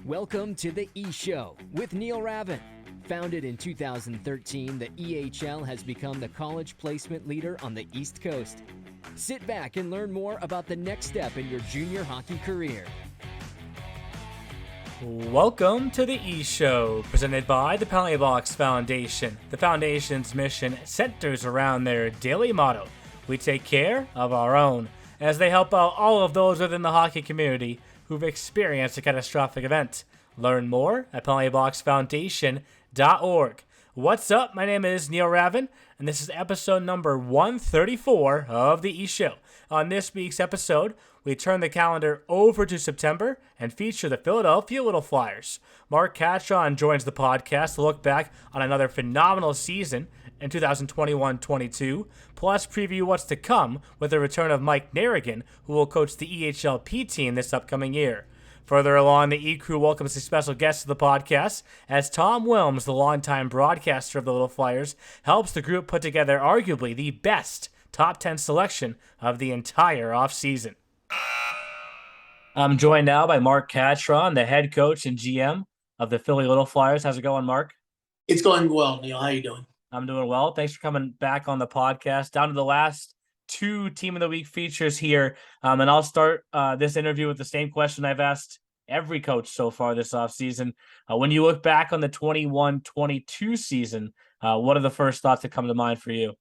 Welcome to the E-Show with Neil Ravin. Founded in 2013, the EHL has become the college placement leader on the East Coast. Sit back and learn more about the next step in your junior hockey career. Welcome to the E-Show, presented by the Penalty Box Foundation. The Foundation's mission centers around their daily motto: we take care of our own, as they help out all of those within the hockey community who've experienced a catastrophic event. Learn more at penaltyboxfoundation.org. What's up? My name is Neil Ravin, and this is episode number 134 of the E-Show. On this week's episode, we turn the calendar over to September and feature the Philadelphia Little Flyers. Mark Catron joins the podcast to look back on another phenomenal season in 2021-22, plus preview what's to come with the return of Mike Narrigan, who will coach the EHLP team this upcoming year. Further along, the E-Crew welcomes a special guest to the podcast, as Tom Willms, the longtime broadcaster of the Little Flyers, helps the group put together arguably the best top 10 selection of the entire offseason. I'm joined now by Mark Catron, the head coach and GM of the Philly Little Flyers. How's it going, Mark? It's going well, Neil. How you doing? I'm doing well. Thanks for coming back on the podcast. Down to the last two Team of the Week features here. And I'll start this interview with the same question I've asked every coach so far this offseason. When you look back on the 21-22 season, what are the first thoughts that come to mind for you?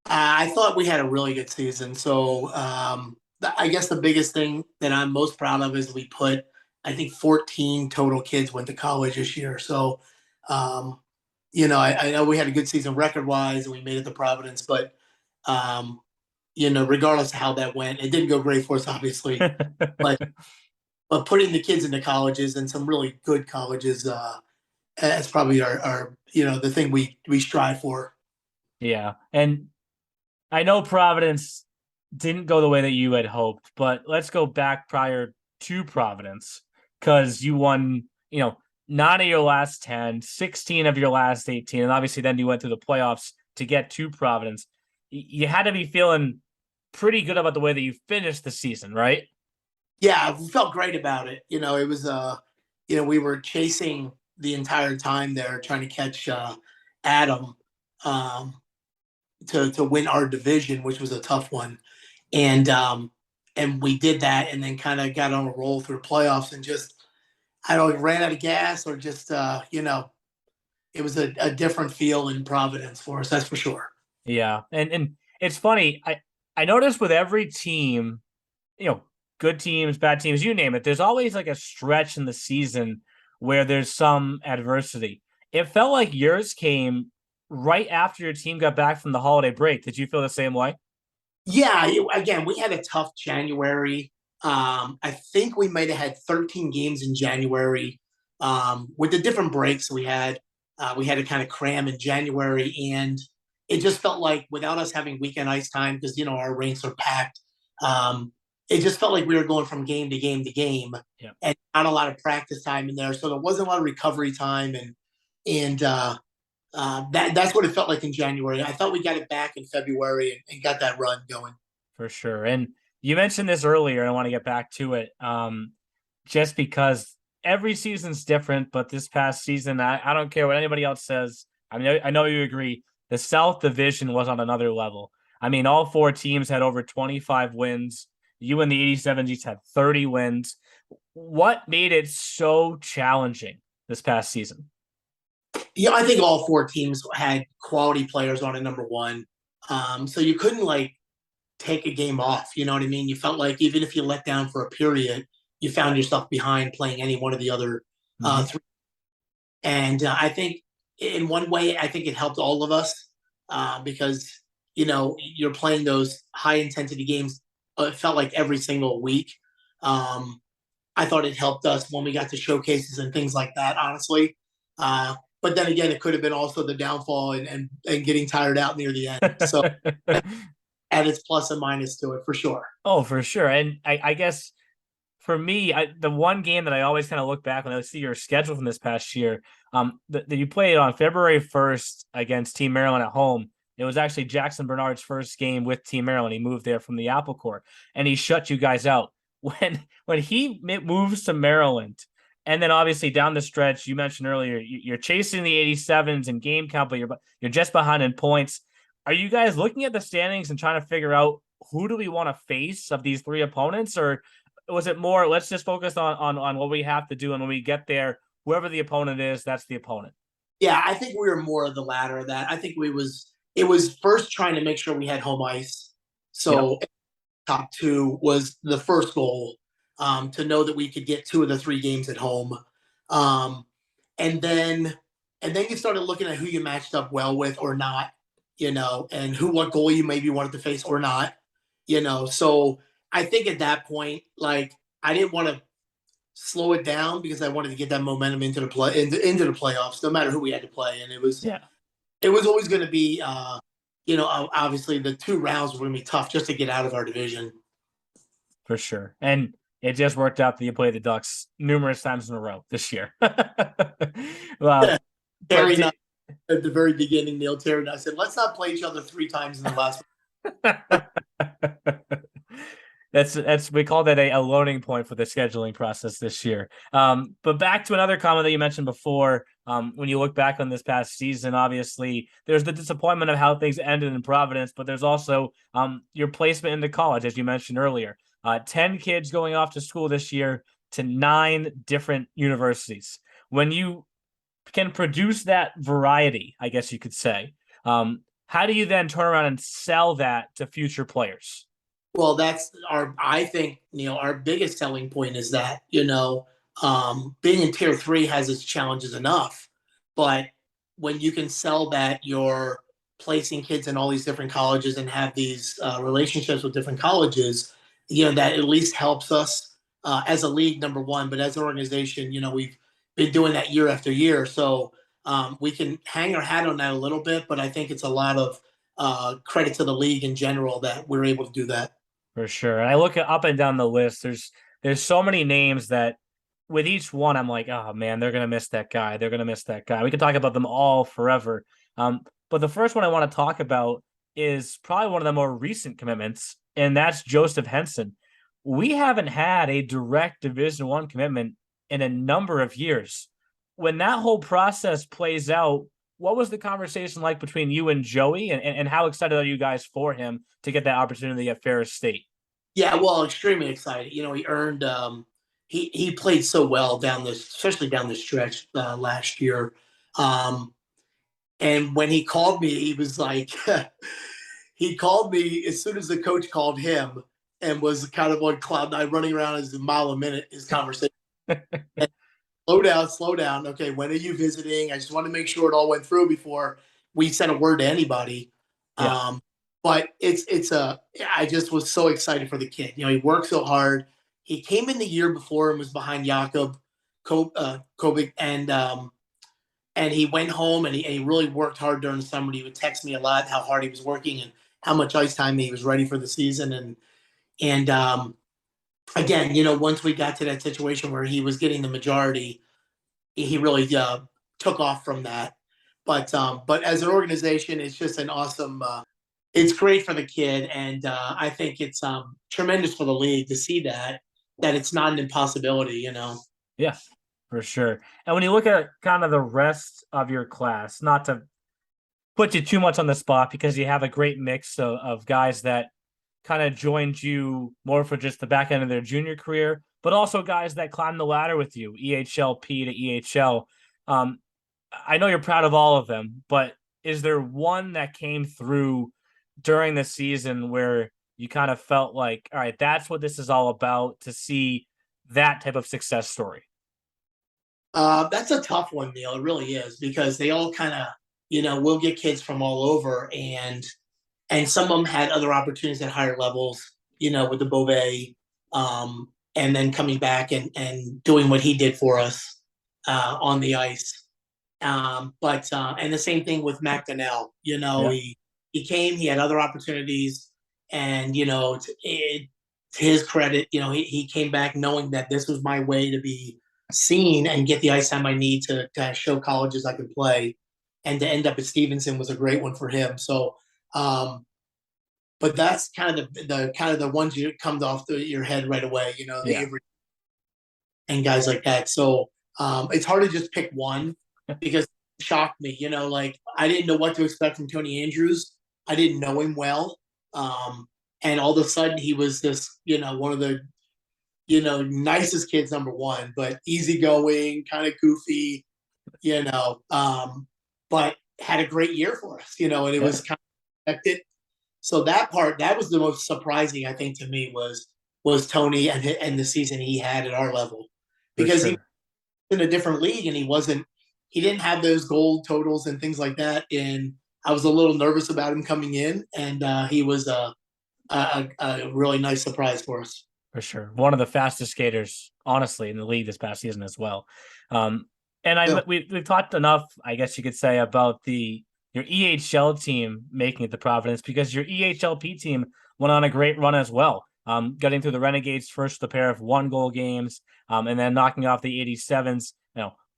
I thought we had a really good season. So I guess the biggest thing that I'm most proud of is we put, I think, 14 total kids went to college this year. So, I know we had a good season record-wise, and we made it to Providence. But, regardless of how that went, it didn't go great for us, obviously. but putting the kids into colleges, and some really good colleges, that's probably our the thing we strive for. Yeah, and I know Providence didn't go the way that you had hoped, but let's go back prior to Providence, because you won, 9 of your last 10, 16 of your last 18, and obviously then you went through the playoffs to get to Providence. You had to be feeling pretty good about the way that you finished the season, right? Yeah, we felt great about it. It was, we were chasing the entire time there, trying to catch Adam to win our division, which was a tough one. And we did that, and then kind of got on a roll through playoffs, and just, I don't know, ran out of gas, or just, it was a different feel in Providence for us, that's for sure. Yeah, and it's funny. I noticed with every team, good teams, bad teams, you name it, there's always like a stretch in the season where there's some adversity. It felt like yours came right after your team got back from the holiday break. Did you feel the same way? Yeah, again, we had a tough January. I think we might have had 13 games in January. With the different breaks we had to kind of cram in January, and it just felt like, without us having weekend ice time, because our rinks are packed, it just felt like we were going from game to game to game, yeah, and not a lot of practice time in there. So there wasn't a lot of recovery time, and that's what it felt like in January. I thought we got it back in February and got that run going. For sure. And you mentioned this earlier, and I want to get back to it, just because every season's different, but this past season, I don't care what anybody else says. I mean, I know you agree. The South Division was on another level. I mean, all four teams had over 25 wins. You and the 87Gs had 30 wins. What made it so challenging this past season? Yeah, I think all four teams had quality players on it, number one. So you couldn't, take a game off. You know what I mean? You felt like even if you let down for a period, you found yourself behind playing any one of the other three. And I think in one way, I think it helped all of us because, you're playing those high-intensity games. It felt like every single week. I thought it helped us when we got to showcases and things like that, honestly. But then again, it could have been also the downfall and getting tired out near the end. So add its plus and minus to it, for sure. Oh, for sure. And I guess for me, the one game that I always kind of look back when I see your schedule from this past year, that you played on February 1st against Team Maryland at home. It was actually Jackson Bernard's first game with Team Maryland. He moved there from the Apple Corps, and he shut you guys out. When he moves to Maryland, And then obviously down the stretch, you mentioned earlier, you're chasing the 87s in game count, but you're just behind in points. Are you guys looking at the standings and trying to figure out who do we want to face of these three opponents? Or was it more, let's just focus on what we have to do, and when we get there, whoever the opponent is, that's the opponent? Yeah, I think we were more of the latter of that. I think it was first trying to make sure we had home ice. So top two was the first goal, to know that we could get 2 of the 3 games at home. And then you started looking at who you matched up well with or not, and what goal you maybe wanted to face or not, So I think at that point, like, I didn't want to slow it down because I wanted to get that momentum into the playoffs, no matter who we had to play. And it was always going to be, obviously the 2 rounds were going to be tough just to get out of our division. For sure. And it just worked out that you played the Ducks numerous times in a row this year. Well, Terry and I, at the very beginning, Neil, Terry and I said, let's not play each other 3 times in the last. That's we call that a loading point for the scheduling process this year. But back to another comment that you mentioned before. When you look back on this past season, obviously there's the disappointment of how things ended in Providence, but there's also your placement into college, as you mentioned earlier. 10 kids going off to school this year to 9 different universities. When you can produce that variety, I guess you could say, how do you then turn around and sell that to future players? Well, I think, Neil, our biggest selling point is that, being in tier 3 has its challenges enough, but when you can sell that you're placing kids in all these different colleges and have these relationships with different colleges, that at least helps us as a league, number one, but as an organization, we've been doing that year after year. So we can hang our hat on that a little bit, but I think it's a lot of credit to the league in general that we're able to do that. For sure. And I look up and down the list. There's so many names that with each one, I'm like, oh man, they're going to miss that guy. They're going to miss that guy. We can talk about them all forever. But the first one I want to talk about is probably one of the more recent commitments, and that's Joseph Henson. We haven't had a direct Division I commitment in a number of years. When that whole process plays out, what was the conversation like between you and Joey, and how excited are you guys for him to get that opportunity at Ferris State? Yeah, well, extremely excited. He earned he played so well especially down the stretch last year. And when he called me, he was like, he called me as soon as the coach called him and was kind of on cloud 9, running around as a mile a minute, his conversation. Slow down. Okay, when are you visiting? I just want to make sure it all went through before we sent a word to anybody. Yeah. But I just was so excited for the kid. He worked so hard. He came in the year before and was behind Jakob Kobik, and he went home and he really worked hard during the summer. He would text me a lot how hard he was working and how much ice time he was ready for the season. And again, once we got to that situation where he was getting the majority, he really took off from that. But as an organization, it's just an awesome. It's great for the kid, and I think it's tremendous for the league to see that it's not an impossibility. Yeah, for sure. And when you look at kind of the rest of your class, not to put you too much on the spot because you have a great mix of guys that kind of joined you more for just the back end of their junior career, but also guys that climbed the ladder with you, EHLP to EHL. I know you're proud of all of them, but is there one that came through during the season where you kind of felt like, all right, that's what this is all about, to see that type of success story? That's a tough one, Neil. It really is, because they all kind of, we'll get kids from all over, and some of them had other opportunities at higher levels, with the Bove, and then coming back and doing what he did for us on the ice. And the same thing with McDonnell. He came, he had other opportunities, and to his credit, he came back knowing that this was my way to be seen and get the ice time I need to show colleges I could play, and to end up at Stevenson was a great one for him. So, but that's kind of the ones you comes off your head right away. and guys like that. So it's hard to just pick one because it shocked me. Like I didn't know what to expect from Tony Andrews. I didn't know him well. And all of a sudden he was this, one of the, nicest kids, number one, but easygoing, kind of goofy, but had a great year for us, and it was kind of expected. So that was the most surprising, I think, to me was Tony and the season he had at our level, because he was in a different league and he didn't have those goal totals and things like that. And I was a little nervous about him coming in, and he was a really nice surprise for us. For sure. One of the fastest skaters, honestly, in the league this past season as well. We've talked enough, I guess you could say, about your EHL team making it to Providence, because your EHLP team went on a great run as well. Getting through the Renegades first with a pair of 1-goal games, and then knocking off the 87s.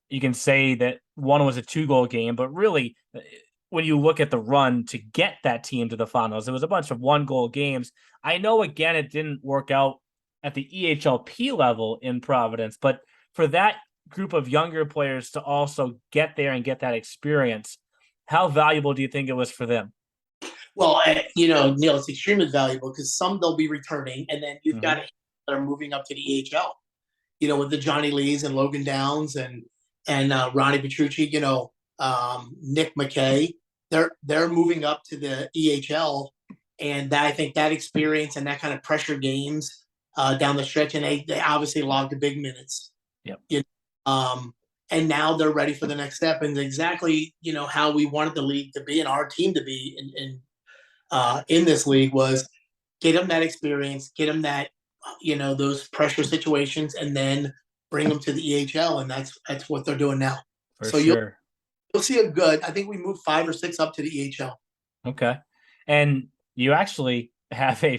You can say that one was a 2-goal game, but really, when you look at the run to get that team to the finals, it was a bunch of 1-goal games. I know, again, it didn't work out at the EHLP level in Providence, but for that group of younger players to also get there and get that experience, how valuable do you think it was for them? Well, Neil, it's extremely valuable because some they'll be returning, and then you've got that are moving up to the EHL. With the Johnny Lees and Logan Downs and Ronnie Petrucci, Nick McKay, they're moving up to the EHL, and I think that experience and that kind of pressure games down the stretch, and they obviously logged the big minutes. Yep. And now they're ready for the next step, and exactly how we wanted the league to be and our team to be in this league was get them that experience, get them that those pressure situations, and then bring them to the EHL, and that's what they're doing now. For sure. You'll see I think we moved 5 or 6 up to the EHL. Okay, and you actually have a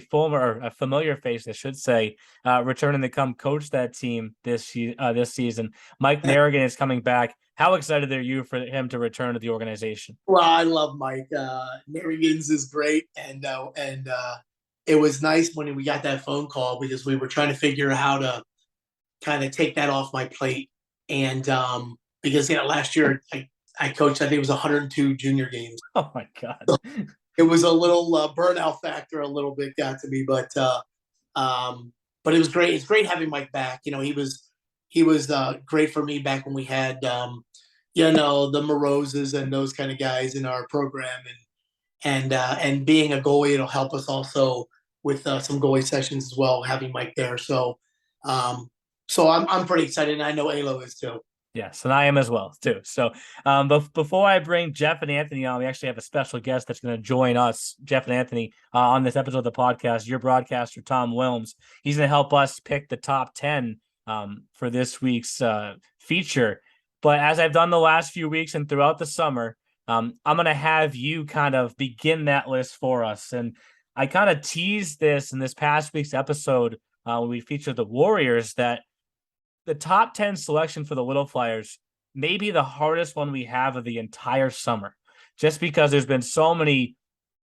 familiar face, I should say, returning to come coach that team this season. Mike Narrigan is coming back. How excited are you for him to return to the organization? Well, I love Mike. Narrigan's is great, and it was nice when we got that phone call because we were trying to figure out how to kind of take that off my plate. And because last year I coached, I think it was 102 junior games. Oh my God. So it was a little burnout factor, a little bit got to me, but it was great. It's great having Mike back. He was great for me back when we had the Moroses and those kind of guys in our program, and being a goalie, it'll help us also with some goalie sessions as well, having Mike there. So I'm pretty excited, and I know Alo is too. Yes, and I am as well, too. So before I bring Jeff and Anthony on, we actually have a special guest that's going to join us, Jeff and Anthony, on this episode of the podcast, your broadcaster, Tom Willms. He's going to help us pick the top 10 for this week's feature. But as I've done the last few weeks and throughout the summer, I'm going to have you kind of begin that list for us. And I kind of teased this in this past week's episode when we featured the Warriors, that the top 10 selection for the Little Flyers may be the hardest one we have of the entire summer, just because there's been so many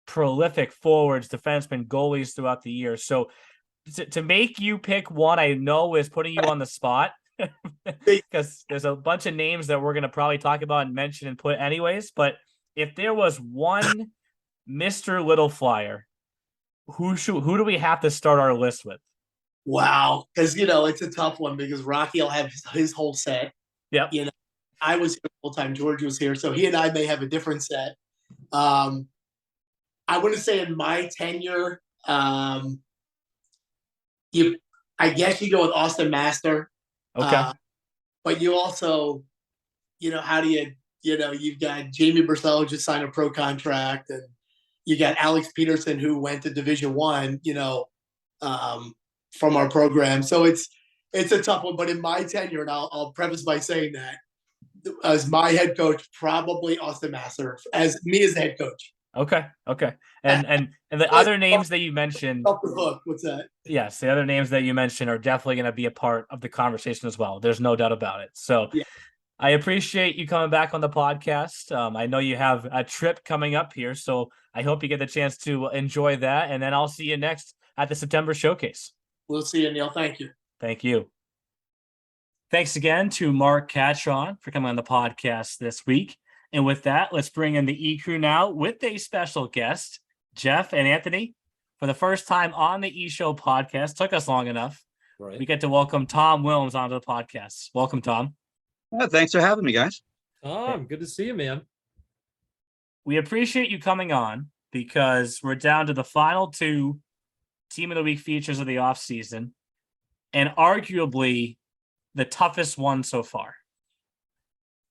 prolific forwards, defensemen, goalies throughout the year. So to make you pick one, I know is putting you on the spot because there's a bunch of names that we're going to probably talk about and mention and put anyways. But if there was one Mr. Little Flyer, who do we have to start our list with? Wow, because it's a tough one because Rocky will have his whole set. Yeah, I was here the whole time. George was here, so he and I may have a different set. I wouldn't say in my tenure. I guess you go with Austin Master. Okay, but you also, how do you've got Jamie Buscell just signed a pro contract, and you got Alex Peterson who went to Division I. From our program. So it's a tough one, but in my tenure, and I'll preface by saying that as my head coach, probably Austin Master as me as the head coach. Okay. And the other names that you mentioned, off the hook. What's that? Yes, the other names that you mentioned are definitely going to be a part of the conversation as well. There's no doubt about it. So yeah. I appreciate you coming back on the podcast. I know you have a trip coming up here, so I hope you get the chance to enjoy that. And then I'll see you next at the September showcase. We'll see you, Neil. Thank you. Thank you. Thanks again to Mark Catron for coming on the podcast this week. And with that, let's bring in the E-Crew now with a special guest, Jeff and Anthony. For the first time on the E-Show podcast, took us long enough. Right. We get to welcome Tom Willms onto the podcast. Welcome, Tom. Thanks for having me, guys. Tom, good to see you, man. We appreciate you coming on because we're down to the final two Team of the Week features of the offseason, and arguably the toughest one so far.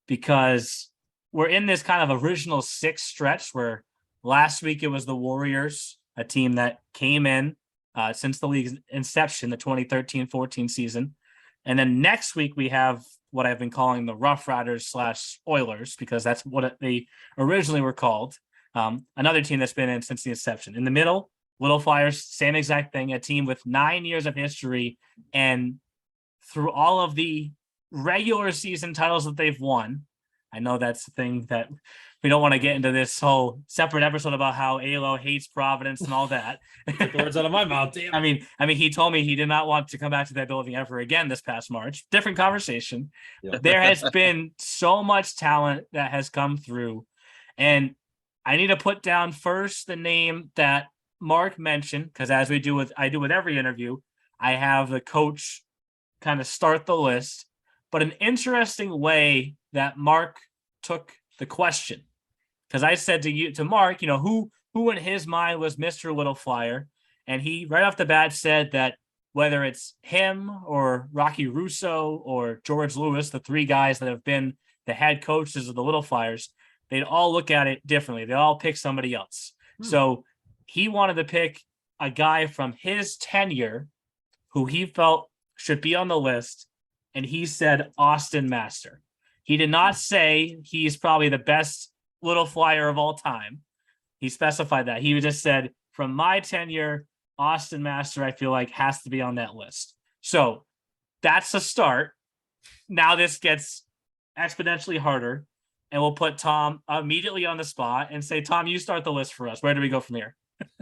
Because we're in this kind of original six stretch where last week it was the Warriors, a team that came in since the league's inception, the 2013-14 season. And then next week we have what I've been calling the Rough Riders / Oilers, because that's what they originally were called. Another team that's been in since the inception. In the middle, Little Flyers, same exact thing, a team with 9 years of history. And through all of the regular season titles that they've won, I know that's the thing that we don't want to get into this whole separate episode about how ALO hates Providence and all that. Took the words out of my mouth, damn. I mean, he told me he did not want to come back to that building ever again this past March. Different conversation. Yeah. There has been so much talent that has come through. And I need to put down first the name that Mark mentioned, because as I do with every interview, I have the coach kind of start the list. But an interesting way that Mark took the question, because I said to Mark, who in his mind was Mr. Little Flyer, and he right off the bat said that whether it's him or Rocky Russo or George Lewis, the three guys that have been the head coaches of the Little Flyers, they'd all look at it differently. They all pick somebody else. So he wanted to pick a guy from his tenure who he felt should be on the list, and he said Austin Master. He did not say he's probably the best Little Flyer of all time. He specified that. He just said, from my tenure, Austin Master, I feel like, has to be on that list. So that's a start. Now this gets exponentially harder, and we'll put Tom immediately on the spot and say, Tom, you start the list for us. Where do we go from here?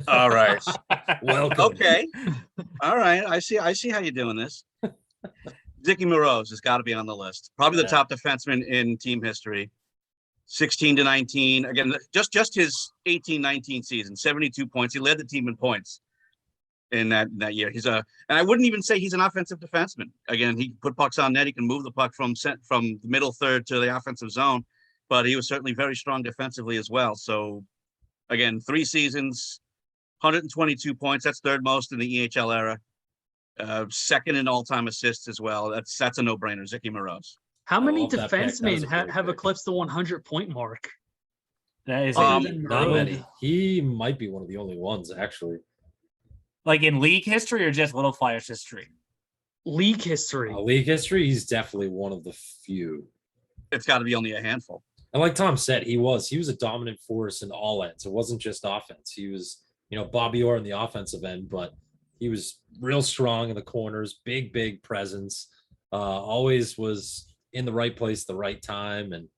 All right. Welcome. Okay. All right. I see how you're doing this. Zicky Moroz has got to be on the list. Probably the top defenseman in team history. 16-19. Again, just his 18-19 season, 72 points. He led the team in points in that year. And I wouldn't even say he's an offensive defenseman. Again, he put pucks on net. He can move the puck from the middle third to the offensive zone, but he was certainly very strong defensively as well. So again, 3 seasons, 122 points. That's third most in the EHL era. Second in all-time assists as well. That's a no-brainer. Zicky Moroz. How many defensemen have eclipsed the 100-point mark? That is not many. He might be one of the only ones, actually. Like in league history or just Little Flyers history? League history. League history, he's definitely one of the few. It's got to be only a handful. And like Tom said, he was a dominant force in all ends. It wasn't just offense. He was, Bobby Orr in the offensive end, but he was real strong in the corners, big presence, always was in the right place at the right time. And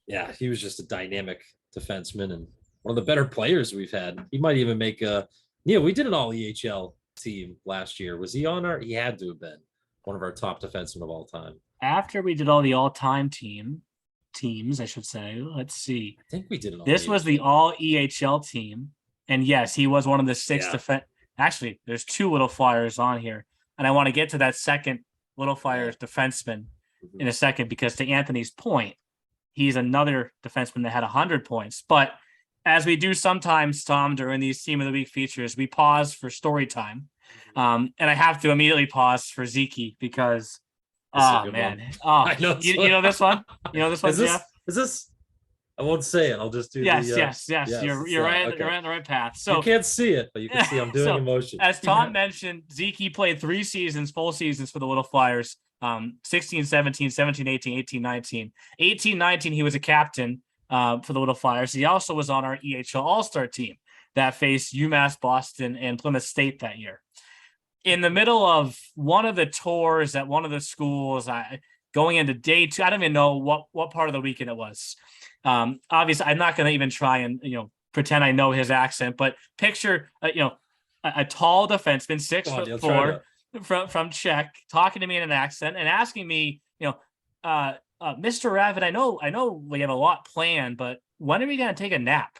yeah, he was just a dynamic defenseman and one of the better players we've had. He might even make we did an all EHL team last year. Was he on he had to have been one of our top defensemen of all time. After we did all the all-time teams, I should say, let's see. I think we did an all This was the all EHL team. And yes, he was one of the 6 Actually, there's 2 Little Flyers on here. And I want to get to that second Little Flyers defenseman in a second, because to Anthony's point, he's another defenseman that had 100 points. But as we do sometimes, Tom, during these Team of the Week features, we pause for story time. And I have to immediately pause for Zeke because, man. I know you know this one? You know this one, Jeff? Is this? I won't say it. I'll just do yes. You're right. Okay. You're on the right path. So you can't see it, but you can see I'm doing emotion. As Tom mentioned, Zeke played 3 seasons, full seasons for the Little Flyers. 16-17, 17-18, 18-19. 18-19, he was a captain for the Little Flyers. He also was on our EHL All-Star team that faced UMass Boston and Plymouth State that year. In the middle of one of the tours at one of the schools, going into day 2, I don't even know what part of the weekend it was. Obviously, I'm not going to even try and pretend I know his accent, but picture a tall defenseman, 6'4", from Czech, talking to me in an accent and asking me Mr. Rabbit, I know we have a lot planned, but when are we gonna take a nap?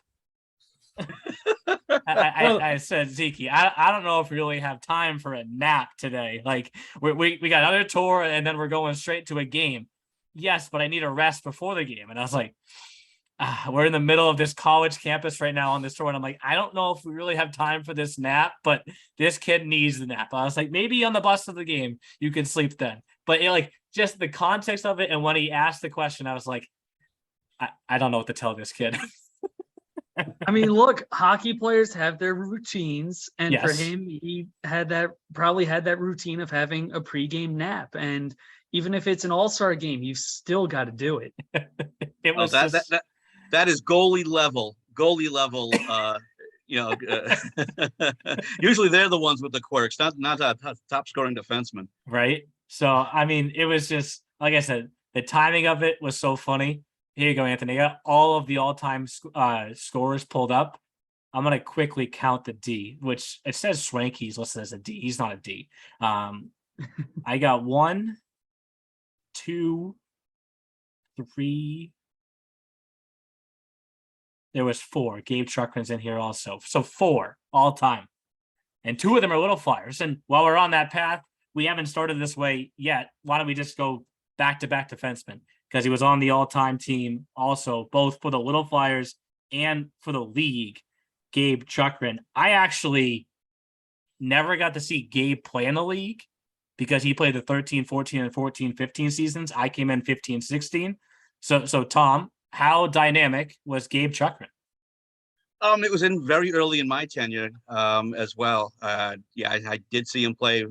I said, Zeke, I don't know if we really have time for a nap today. Like we got another tour and then we're going straight to a game. Yes, but I need a rest before the game. And I was like, we're in the middle of this college campus right now on this tour. And I'm like, I don't know if we really have time for this nap, but this kid needs the nap. I was like, maybe on the bus to the game, you can sleep then. But just the context of it. And when he asked the question, I was like, I don't know what to tell this kid. I mean, look, hockey players have their routines, and Yes. for him, he probably had that routine of having a pregame nap. And even if it's an all-star game, you've still got to do it. It was that is goalie level. Usually they're the ones with the quirks, not a top scoring defenseman. right. So, I mean, it was just, like I said, the timing of it was so funny. Here you go, Anthony. I got all of the all-time scorers pulled up. I'm going to quickly count the D, which it says Swanky's listed as a D. He's not a D. I got 1, 2, 3. There was 4. Gabe Chucklin's in here also. So 4 all-time. And 2 of them are Little Flyers. And while we're on that path, we haven't started this way yet. Why don't we just go back-to-back defensemen? Because he was on the all-time team also, both for the Little Flyers and for the league, Gabe Chuckling. I actually never got to see Gabe play in the league because he played the 13-14 and 14-15 seasons. I came in 15-16. So Tom, how dynamic was Gabe Chuckling? It was very early in my tenure as well. I did see him play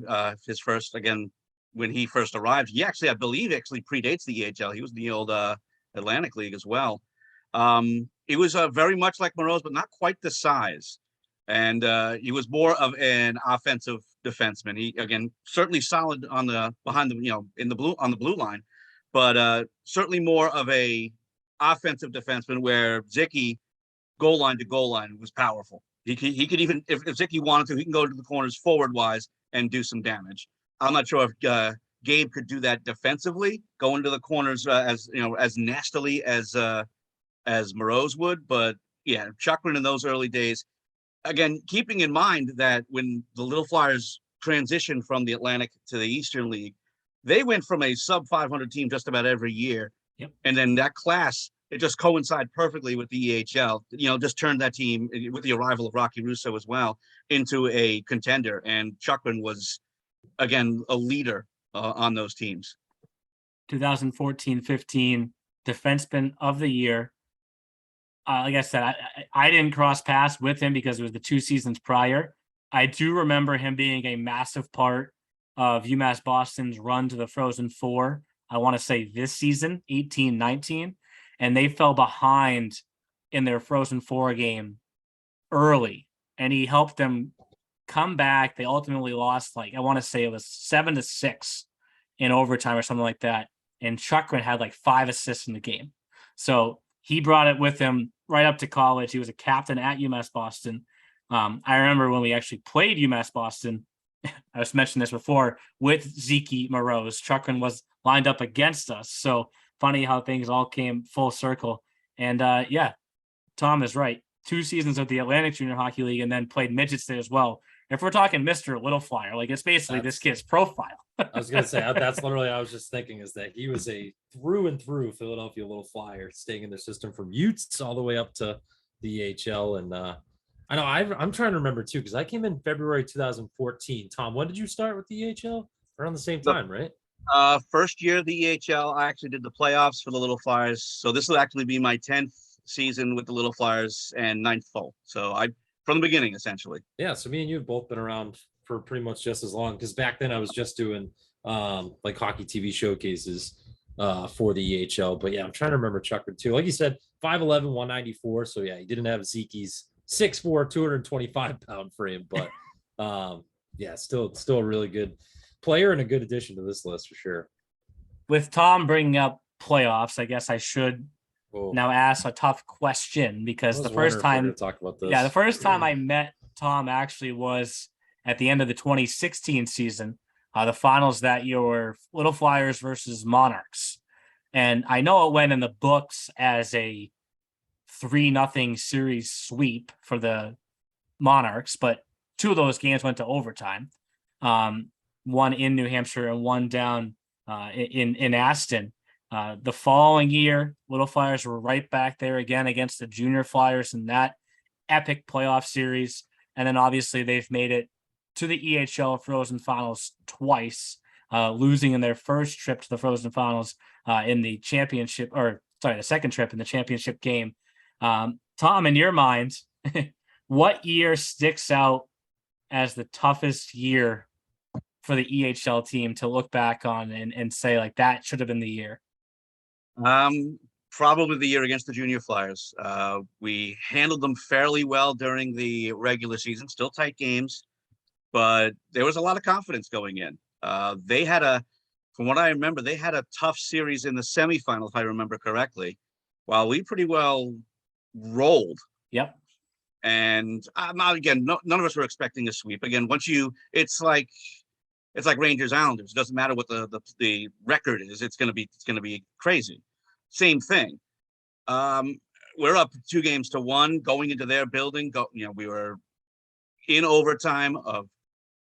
his first, again, when he first arrived. He actually, I believe, predates the EHL. He was in the old Atlantic League as well. He was very much like Moreau's, but not quite the size. And he was more of an offensive defenseman. He, again, certainly solid on the behind the, in the blue on the blue line, but certainly more of a offensive defenseman where Zicky goal line to goal line was powerful. He could even, if Zicky wanted to, he can go to the corners forward wise and do some damage. I'm not sure if Gabe could do that defensively, go into the corners as nastily as Moreau's would. But yeah, Chucklin in those early days, again, keeping in mind that when the Little Flyers transitioned from the Atlantic to the Eastern League, they went from a sub 500 team just about every year. Yep. And then that class, it just coincided perfectly with the EHL, just turned that team with the arrival of Rocky Russo as well into a contender. And Chucklin was, again, a leader on those teams. 2014-15 defenseman of the year. Like I said, I didn't cross paths with him because it was the 2 seasons prior. I do remember him being a massive part of UMass Boston's run to the Frozen Four. I want to say this season, 18-19, and they fell behind in their Frozen Four game early, and he helped them come back. They ultimately lost, I want to say it was 7-6 in overtime or something like that. And Chuckling had 5 assists in the game. So he brought it with him right up to college. He was a captain at UMass Boston. I remember when we actually played UMass Boston, I was mentioning this before, with Zeke Moreau's. Chuckling was lined up against us. So funny how things all came full circle. And Tom is right. 2 seasons of the Atlantic Junior Hockey League and then played midgets there as well. If we're talking Mr. Little Flyer, it's basically this kid's profile. I was going to say, that's literally, I was just thinking is that he was a through and through Philadelphia Little Flyer, staying in their system from Utes all the way up to the EHL. And I know I'm trying to remember too, because I came in February 2014. Tom, when did you start with the EHL? Around the same time, right? First year of the EHL, I actually did the playoffs for the Little Flyers. So this will actually be my 10th season with the Little Flyers and 9th full. So from the beginning, essentially. Yeah, so me and you have both been around for pretty much just as long, because back then I was just doing hockey TV showcases for the EHL. But yeah, I'm trying to remember Chuckling too. Like you said, 5'11", 194. So yeah, he didn't have Zeke's 6'4", 225-pound frame, but still a really good player and a good addition to this list for sure. With Tom bringing up playoffs, I guess I should now ask a tough question, because the first time talk about this. Yeah, the first time I met Tom actually was at the end of the 2016 season. The finals that year were Little Flyers versus Monarchs. And I know it went in the books as a 3-0 series sweep for the Monarchs, but 2 of those games went to overtime. One in New Hampshire and one down in Aston. The following year, Little Flyers were right back there again against the Junior Flyers in that epic playoff series. And then obviously they've made it to the EHL Frozen Finals twice, losing in their first trip to the Frozen Finals in the championship, the second trip in the championship game. Tom, in your mind, what year sticks out as the toughest year for the EHL team to look back on and say, like, that should have been the year? Probably the year against the Junior Flyers. We handled them fairly well during the regular season, still tight games, but there was a lot of confidence going in. From what I remember, they had a tough series in the semifinal, if I remember correctly, while we pretty well rolled. Yep. And none of us were expecting a sweep. Again, it's like Rangers Islanders. It doesn't matter what the record is. It's gonna be crazy. Same thing. We're up 2-1 going into their building. We were in overtime, of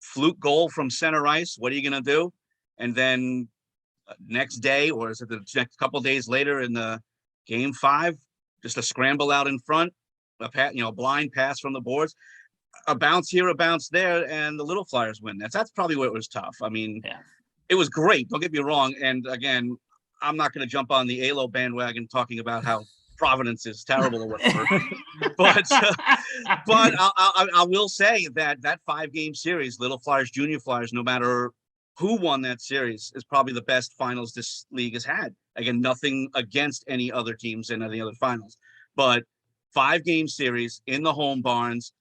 fluke goal from center ice. What are you gonna do? And then next day, or is it the next couple days later in the game 5, just a scramble out in front, a blind pass from the boards, a bounce here, a bounce there, and the Little Flyers win. That's probably where it was tough. I mean, It was great. Don't get me wrong. And again, I'm not going to jump on the ALO bandwagon talking about how Providence is terrible or whatever. but I will say that 5-game series, Little Flyers, Junior Flyers, no matter who won that series, is probably the best finals this league has had. Again, nothing against any other teams in any other finals, but 5-game series in the home barns,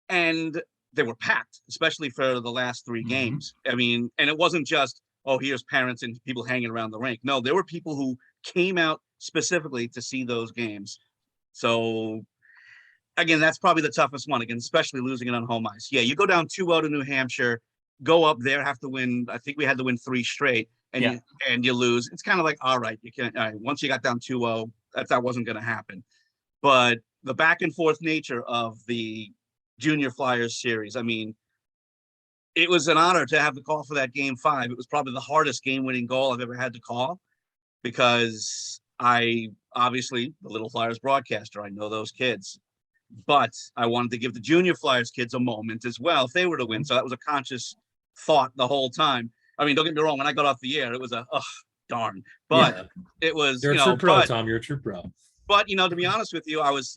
and they were packed, especially for the last 3 games. I mean, and it wasn't just, oh, here's parents and people hanging around the rink. No, there were people who came out specifically to see those games. So again, that's probably the toughest one, again, especially losing it on home ice. Yeah, you go down 2-0 to New Hampshire, go up there, have to win. I think we had to win 3 straight, and you lose. It's kind of like, all right, once you got down 2-0, that wasn't going to happen. But the back and forth nature of the Junior Flyers series, I mean, it was an honor to have the call for that game 5. It was probably the hardest game-winning goal I've ever had to call, because obviously the Little Flyers broadcaster, I know those kids, but I wanted to give the Junior Flyers kids a moment as well if they were to win. So that was a conscious thought the whole time. I mean, don't get me wrong, when I got off the air, it was darn. But it was, you're a true pro, Tom. You're a true pro. But, to be honest with you, I was,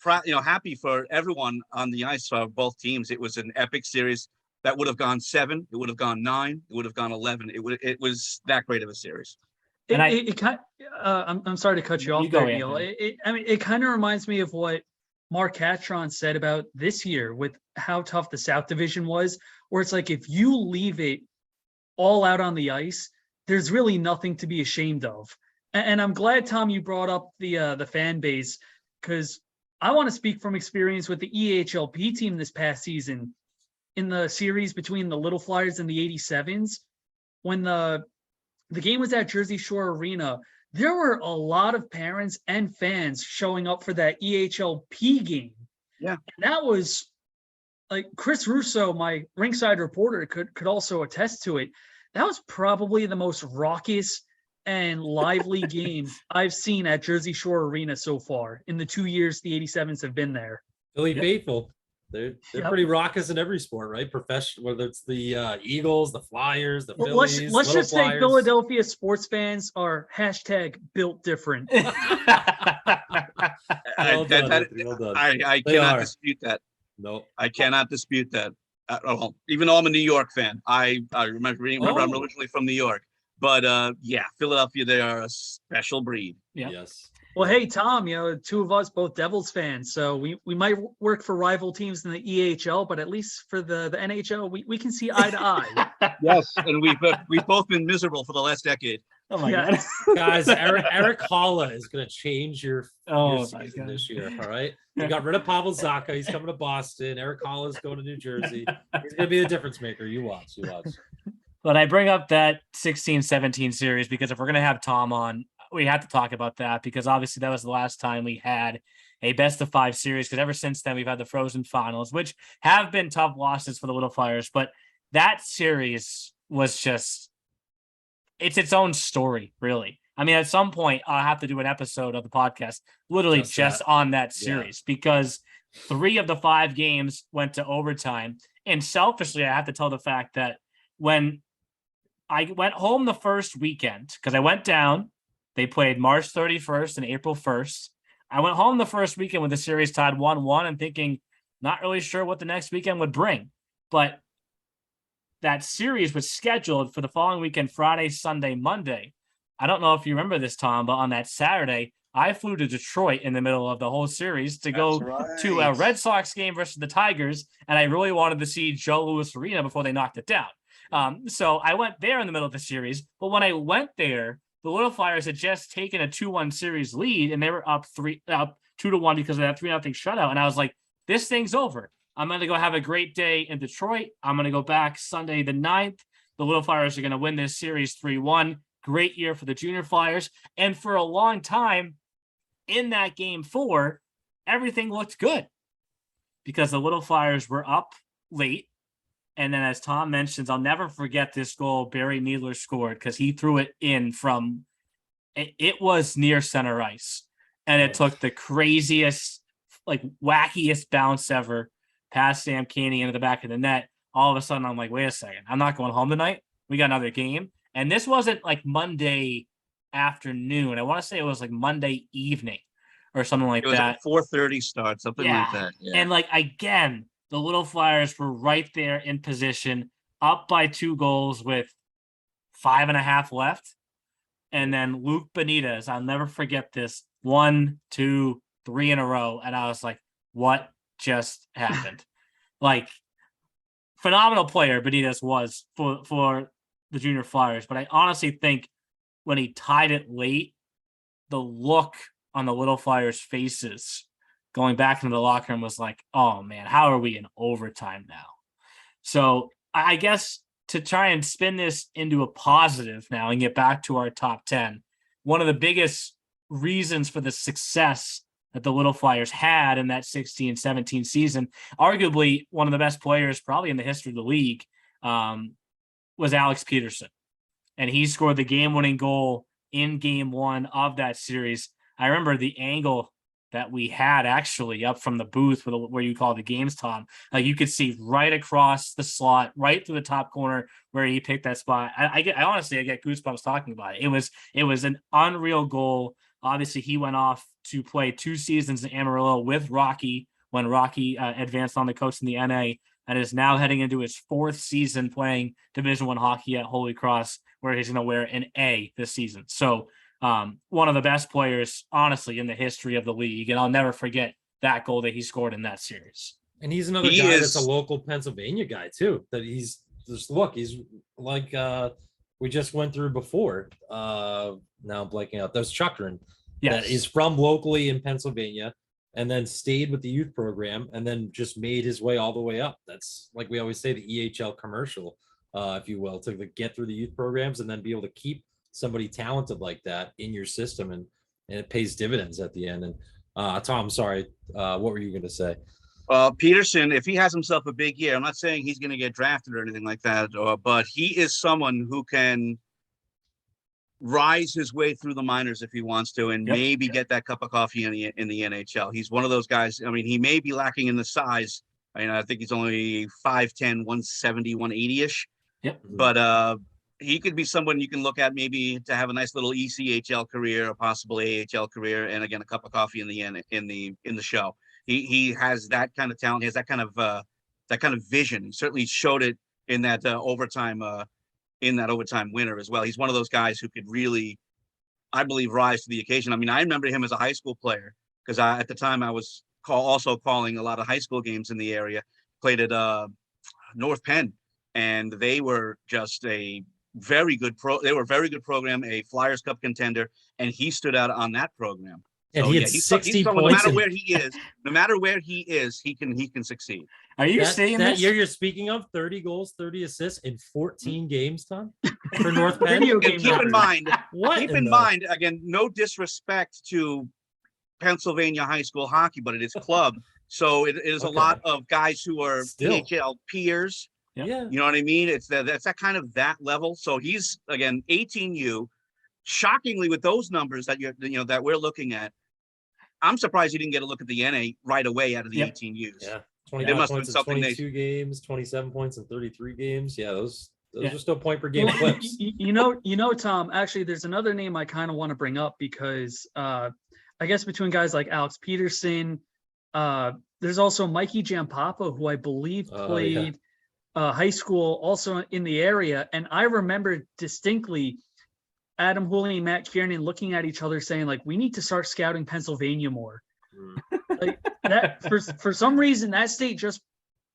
happy for everyone on the ice for both teams. It was an epic series that would have gone 7. It would have gone 9. It would have gone 11. It was that great of a series. I'm sorry to cut you off there, Neil. It kind of reminds me of what Mark Catron said about this year with how tough the South Division was, where it's like, if you leave it all out on the ice, there's really nothing to be ashamed of. And I'm glad, Tom, you brought up the fan base, because I want to speak from experience with the EHLP team this past season in the series between the Little Flyers and the 87s. When the game was at Jersey Shore Arena, there were a lot of parents and fans showing up for that EHLP game. Yeah. And that was, like, Chris Russo, my ringside reporter, could also attest to it. That was probably the most raucous and lively game I've seen at Jersey Shore Arena so far in the 2 years the 87s have been there. Philly faithful. They're pretty raucous in every sport, right? Professional, whether it's the Eagles, the Flyers, the Phillies. Let's just say Philadelphia sports fans are #built different. Well done. I cannot dispute that. Nope. I cannot dispute that. Even though I'm a New York fan, I remember I'm originally from New York. But Philadelphia, they are a special breed. Yeah. Yes. Well, hey, Tom, two of us both Devils fans, so we might work for rival teams in the EHL, but at least for the NHL, we can see eye to eye. Yes, and we've both been miserable for the last decade. Oh my Yeah. god, Guys, Eric Holla is going to change your Oh, my season God. this year. All right. You got rid of Pavel Zacha. He's coming to Boston. Eric Holla is going to New Jersey. He's going to be the difference maker. You watch. But I bring up that 16-17 series because if we're going to have Tom on, we have to talk about that because obviously that was the last time we had a best of 5 series because ever since then we've had the Frozen Finals, which have been tough losses for the Little Flyers. But that series was just, it's its own story, really. I mean, at some point, I'll have to do an episode of the podcast literally just on that series because 3 of the 5 games went to overtime. And selfishly, I have to tell the fact that when I went home the first weekend, because I went down, they played March 31st and April 1st. I went home the first weekend with the series tied 1-1 and thinking, not really sure what the next weekend would bring. But that series was scheduled for the following weekend, Friday, Sunday, Monday. I don't know if you remember this, Tom, but on that Saturday, I flew to Detroit in the middle of the whole series to go to a Red Sox game versus the Tigers, and I really wanted to see Joe Louis Arena before they knocked it down. So I went there in the middle of the series, but when I went there, the Little Flyers had just taken a 2-1 series lead, and they were up 2-1 because of that 3-0 shutout, and I was like, this thing's over. I'm going to go have a great day in Detroit. I'm going to go back Sunday the 9th. The Little Flyers are going to win this series 3-1. Great year for the Junior Flyers. And for a long time in that game 4, everything looked good because the Little Flyers were up late. And then as Tom mentions, I'll never forget this goal Barry Needler scored because he threw it in from, it was near center ice. And it took the craziest, like wackiest bounce ever past Sam Caney into the back of the net. All of a sudden, I'm like, wait a second. I'm not going home tonight. We got another game. And this wasn't like Monday afternoon. I want to say it was like Monday evening or something like that. It was a 4:30 start, something like that. Yeah. And like, again, the Little Flyers were right there in position, up by 2 goals with 5.5 left. And then Luke Benitez, I'll never forget this, 1, 2, 3 in a row. And I was like, what just happened? Like, phenomenal player Benitez was for the Junior Flyers, but I honestly think when he tied it late, the look on the Little Flyers' faces going back into the locker room was like, oh man, how are we in overtime now? So I guess to try and spin this into a positive now and get back to our top 10, one of the biggest reasons for the success that the Little Flyers had in that 16-17 season, arguably one of the best players probably in the history of the league, was Alex Peterson. And he scored the game-winning goal in game 1 of that series. I remember the angle that we had actually up from the booth where you call the games, Tom. Like you could see right across the slot, right through the top corner where he picked that spot. I honestly get goosebumps talking about it. It was an unreal goal. Obviously, he went off to play 2 seasons in Amarillo with Rocky when Rocky advanced on the coast in the NA, and is now heading into his 4th season playing Division I hockey at Holy Cross, where he's going to wear an A this season. So one of the best players, honestly, in the history of the league, and I'll never forget that goal that he scored in that series. And he's another guy that's a local Pennsylvania guy too. That he's like we just went through before. Now I'm blanking out. That's Chucklin. Yes. That is from locally in Pennsylvania and then stayed with the youth program and then just made his way all the way up. That's like we always say, the EHL commercial, if you will, to get through the youth programs and then be able to keep somebody talented like that in your system, and it pays dividends at the end. And Tom, sorry, what were you going to say? Peterson, if he has himself a big year, I'm not saying he's going to get drafted or anything like that, but he is someone who can rise his way through the minors if he wants to, and maybe get that cup of coffee in the NHL. He's one of those guys. I mean, he may be lacking in the size. I mean, I think he's only 5'10", 170, 180-ish. Yep. But he could be someone you can look at maybe to have a nice little ECHL career, a possible AHL career, and again a cup of coffee in the show. He has that kind of talent. He has that kind of vision. He certainly showed it in that overtime winner as well. He's one of those guys who could really, I believe, rise to the occasion. I mean, I remember him as a high school player because at the time I was also calling a lot of high school games in the area. Played at North Penn, and they were just a very good they were a very good program, a Flyers Cup contender, and he stood out on that program. And So, he had he's 60 someone, points. no matter where he is, he can succeed. Are you saying that this? year you're speaking of 30 goals, 30 assists in 14 games, Tom, for North Penn? Video And game keep in numbers. mind, again, no disrespect to Pennsylvania high school hockey, but it is club. So it is a lot of guys who are Still. EHL peers. Yeah. You know what I mean? That's that kind of that level. So he's, again, 18U. Shockingly, with those numbers that that we're looking at, I'm surprised he didn't get a look at the NA right away out of the 18Us. Yeah. There 25 must have points been in something 22 games, 27 points in 33 games. Yeah, those are still point per game Well, clips. you know, Tom, actually, there's another name I kind of want to bring up because I guess between guys like Alex Peterson, there's also Mikey Jampapa, who I believe played high school also in the area. And I remember distinctly Adam Hooley and Matt Kiernan looking at each other saying, like, we need to start scouting Pennsylvania more. Like that, for some reason, that state just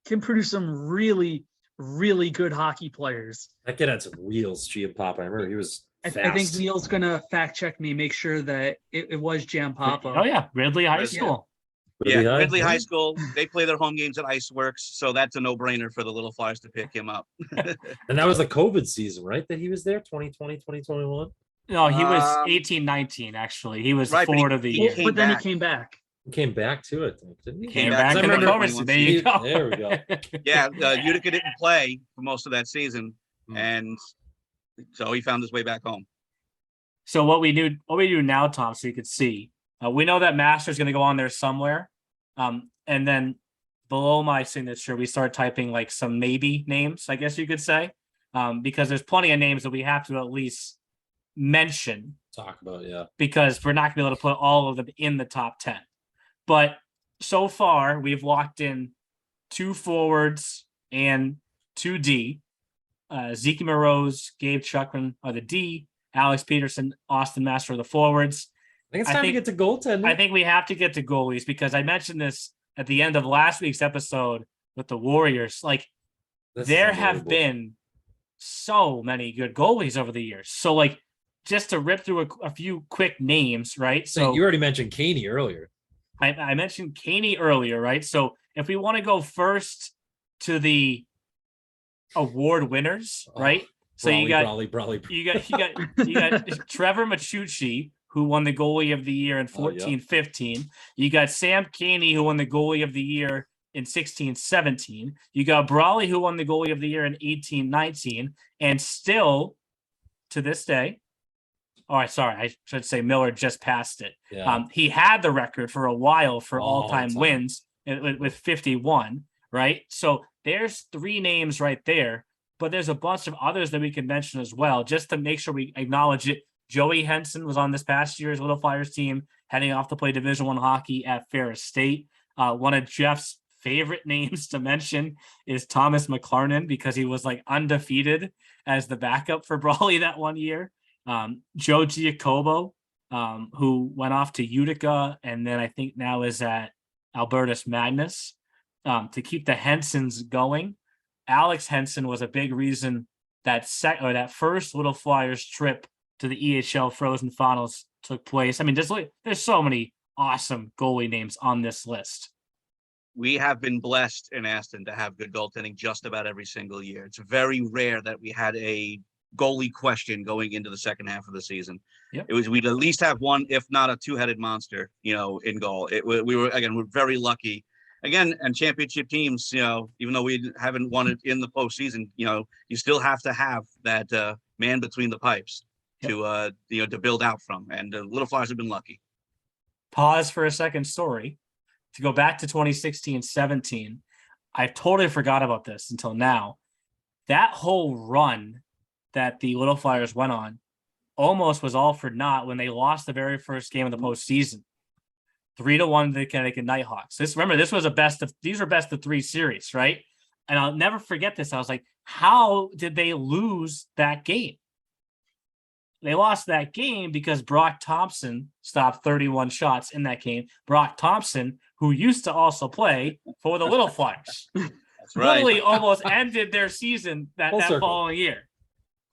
can produce some really, really good hockey players. That kid had some wheels, Giampapa. I remember he was fast. I think Neil's gonna fact check me, make sure that it was Jampapa. Oh yeah, Ridley High School. Ridley High School. They play their home games at Iceworks, so that's a no-brainer for the Little Flyers to pick him up. And that was the COVID season, right? That he was there, 2020, 2021? No, he was 18-19, actually. He was forward of the year. But then he came back. He came back to it, didn't he? Came back in the COVID. There you go. There we go. Yeah, Utica didn't play for most of that season, and so he found his way back home. So what we do now, Tom, so you could see, we know that Master's going to go on there somewhere, and then below my signature, we start typing like some maybe names, I guess you could say, because there's plenty of names that we have to at least mention. Talk about, yeah. Because we're not going to be able to put all of them in the top 10. But so far, we've locked in 2 forwards and 2 D. Zeke Morose, Gabe Chuckling are the D. Alex Peterson, Austin Master are the forwards. I think it's time to get to goaltending. I think we have to get to goalies because I mentioned this at the end of last week's episode with the Warriors. Like, there have been so many good goalies over the years. So, like, just to rip through a few quick names, right? So you already mentioned Caney earlier. I mentioned Caney earlier, right? So if we want to go first to the award winners, right? So Brawley. you got Trevor Machucci, who won the goalie of the year in 14-15. You got Sam Caney, who won the goalie of the year in 16-17. You got Brawley, who won the goalie of the year in 18-19. And still, to this day, I should say Miller just passed it. Yeah. He had the record for a while for all-time wins with 51, right? So there's 3 names right there, but there's a bunch of others that we can mention as well, just to make sure we acknowledge it. Joey Henson was on this past year's Little Flyers team, heading off to play Division I hockey at Ferris State. One of Jeff's favorite names to mention is Thomas Mclaren, because he was like undefeated as the backup for Brawley that one year. Joe Giacobo, who went off to Utica and then I think now is at Albertus Magnus, to keep the Hensons going. Alex Henson was a big reason that first Little Flyers trip to the EHL Frozen Finals took place. I mean, there's so many awesome goalie names on this list. We have been blessed in Aston to have good goaltending just about every single year. It's very rare that we had a goalie question going into the second half of the season. Yep. We'd at least have one, if not a 2-headed monster, in goal. We're very lucky. Again, and championship teams, even though we haven't won it in the postseason, you still have to have that man between the pipes to build out from. And Little Flyers have been lucky. Pause for a second story. To go back to 2016-17, I totally forgot about this until now. That whole run that the Little Flyers went on almost was all for naught when they lost the very first game of the postseason, 3-1 to the Connecticut Nighthawks. These were best of 3 series, right? And I'll never forget this. I was like, how did they lose that game? They lost that game because Brock Thompson stopped 31 shots in that game. Brock Thompson, who used to also play for the Little Flyers, That's right. literally almost ended their season that following year.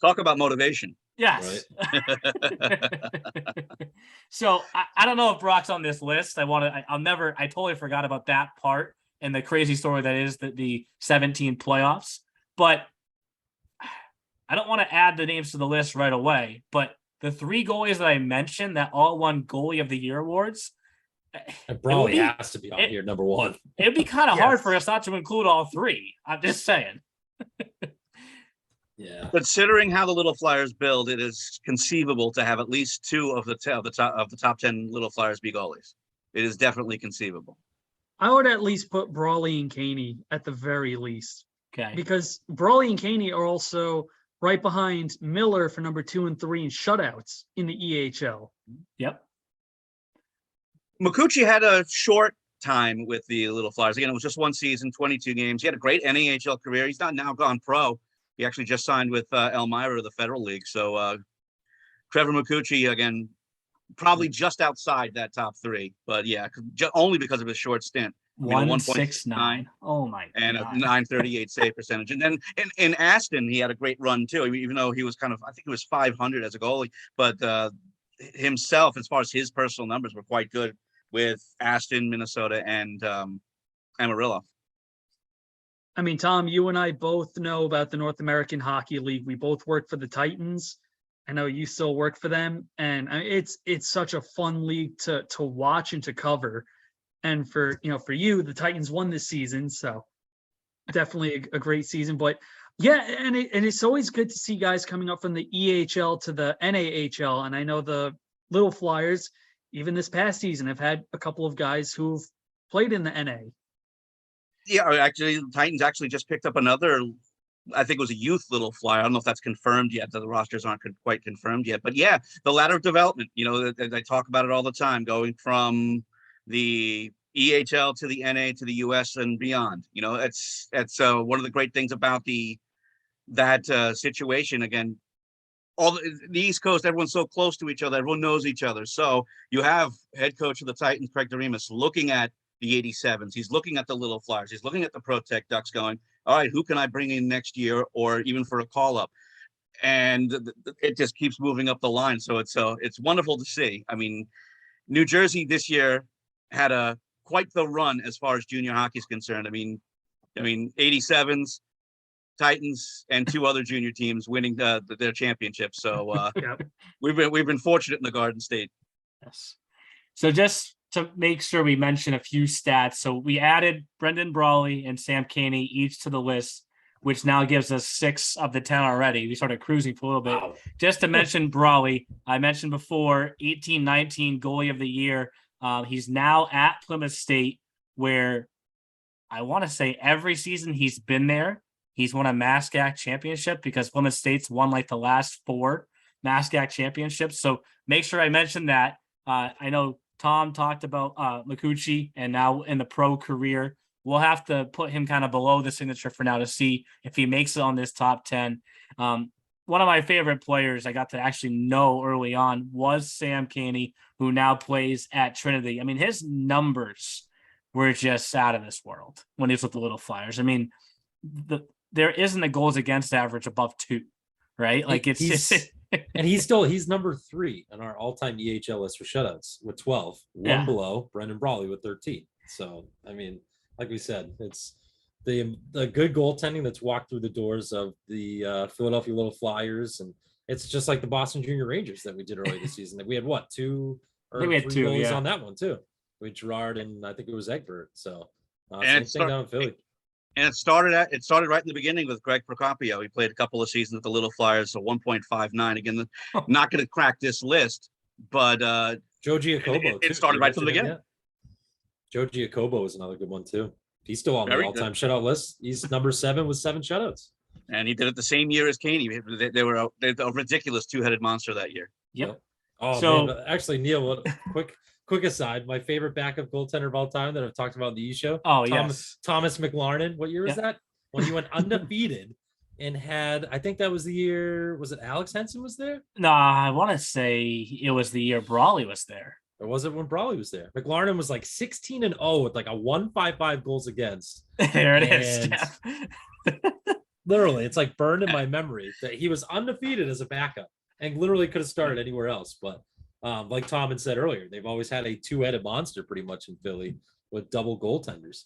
Talk about motivation. Yes. So I don't know if Brock's on this list. I totally forgot about that part and the crazy story that is the 17 playoffs. But I don't want to add the names to the list right away. But the 3 goalies that I mentioned that all won Goalie of the Year awards. And Brawley has to be on here, number 1. It'd be kind of hard for us not to include all 3. I'm just saying. Yeah. Considering how the Little Flyers build, it is conceivable to have at least 2 of the top 10 Little Flyers be goalies. It is definitely conceivable. I would at least put Brawley and Caney at the very least. Okay. Because Brawley and Caney are also right behind Miller for number 2 and 3 in shutouts in the EHL. Yep. Micucci had a short time with the Little Flyers. Again, it was just 1 season, 22 games. He had a great NAHL career. He's not now gone pro. He actually just signed with Elmira, the Federal League. So Trevor Micucci, again, probably just outside that top 3. But yeah, only because of his short stint. 169. Oh my God. And a 938 save percentage. And then in Aston, he had a great run too, even though he was I think he was 500 as a goalie. But himself, as far as his personal numbers, were quite good with Aston, Minnesota, and Amarillo. I mean, Tom, you and I both know about the North American Hockey League. We both work for the Titans. I know you still work for them, and it's such a fun league to watch and to cover. And for you, the Titans won this season, so definitely a great season. But yeah, and it's always good to see guys coming up from the EHL to the NAHL. And I know the Little Flyers, even this past season, have had a couple of guys who've played in the NA. Yeah, actually, the Titans actually just picked up another, I think it was a youth Little Flyer. I don't know if that's confirmed yet. The rosters aren't quite confirmed yet. But yeah, the ladder of development, they talk about it all the time, going from the EHL to the NA to the US and beyond. It's one of the great things about that situation. Again, all the East Coast, everyone's so close to each other. Everyone knows each other. So you have head coach of the Titans, Craig Doremus, looking at the 87s. He's looking at the Little Flyers. He's looking at the Pro Tech Ducks going, all right, who can I bring in next year or even for a call-up? And it just keeps moving up the line. So it's wonderful to see. I mean, New Jersey this year had quite the run as far as junior hockey is concerned. I mean, 87s, Titans, and 2 other junior teams winning their championships. So Yep. we've been fortunate in the Garden State. Yes. So just to make sure we mention a few stats. So we added Brendan Brawley and Sam Caney each to the list, which now gives us 6 of the 10 already. We started cruising for a little bit. Wow. Just to mention Brawley, I mentioned before, 18-19 goalie of the year. He's now at Plymouth State, where I want to say every season he's been there. He's won a MASCAC championship because Plymouth State's won like the last 4 MASCAC championships. So make sure I mention that. I know Tom talked about Micucci and now in the pro career. We'll have to put him kind of below the signature for now to see if he makes it on this top 10. One of my favorite players I got to actually know early on was Sam Caney, who now plays at Trinity. I mean, his numbers were just out of this world when he was with the Little Flyers. I mean, there isn't a goals against average above 2, right? Like and he's number 3 on our all-time EHL list for shutouts with 12, one below Brendan Brawley with 13. So, I mean, like we said, it's the good goaltending that's walked through the doors of the Philadelphia Little Flyers, and it's just like the Boston Junior Rangers that we did earlier this season. That we had 2 or 3 goalies on that one too, with Gerard and I think it was Egbert. So same thing down in Philly. And it started right in the beginning with Greg Procopio. He played a couple of seasons with the Little Flyers, so 1.59. Again, not going to crack this list, but Joe Giacobo. It started right from the beginning. Joe Giacobo is another good one too. He's still on the all-time shutout list. He's number 7 with 7 shutouts. And he did it the same year as Caney. They were a ridiculous 2-headed monster that year. Yep. Oh, so man, actually, Neil, quick aside, my favorite backup goaltender of all time that I've talked about in the E show. Oh, yes. Thomas Mclaren. What year was that? When he went undefeated and had, I think that was the year, was it Alex Henson was there? No, I want to say it was the year Brawley was there. Or was it when Brawley was there? McLaren was like 16-0 with like a 1.55 goals against. There it is. Literally, it's like burned in my memory that he was undefeated as a backup and literally could have started anywhere else. But like Tom had said earlier, they've always had a two-headed monster pretty much in Philly with double goaltenders.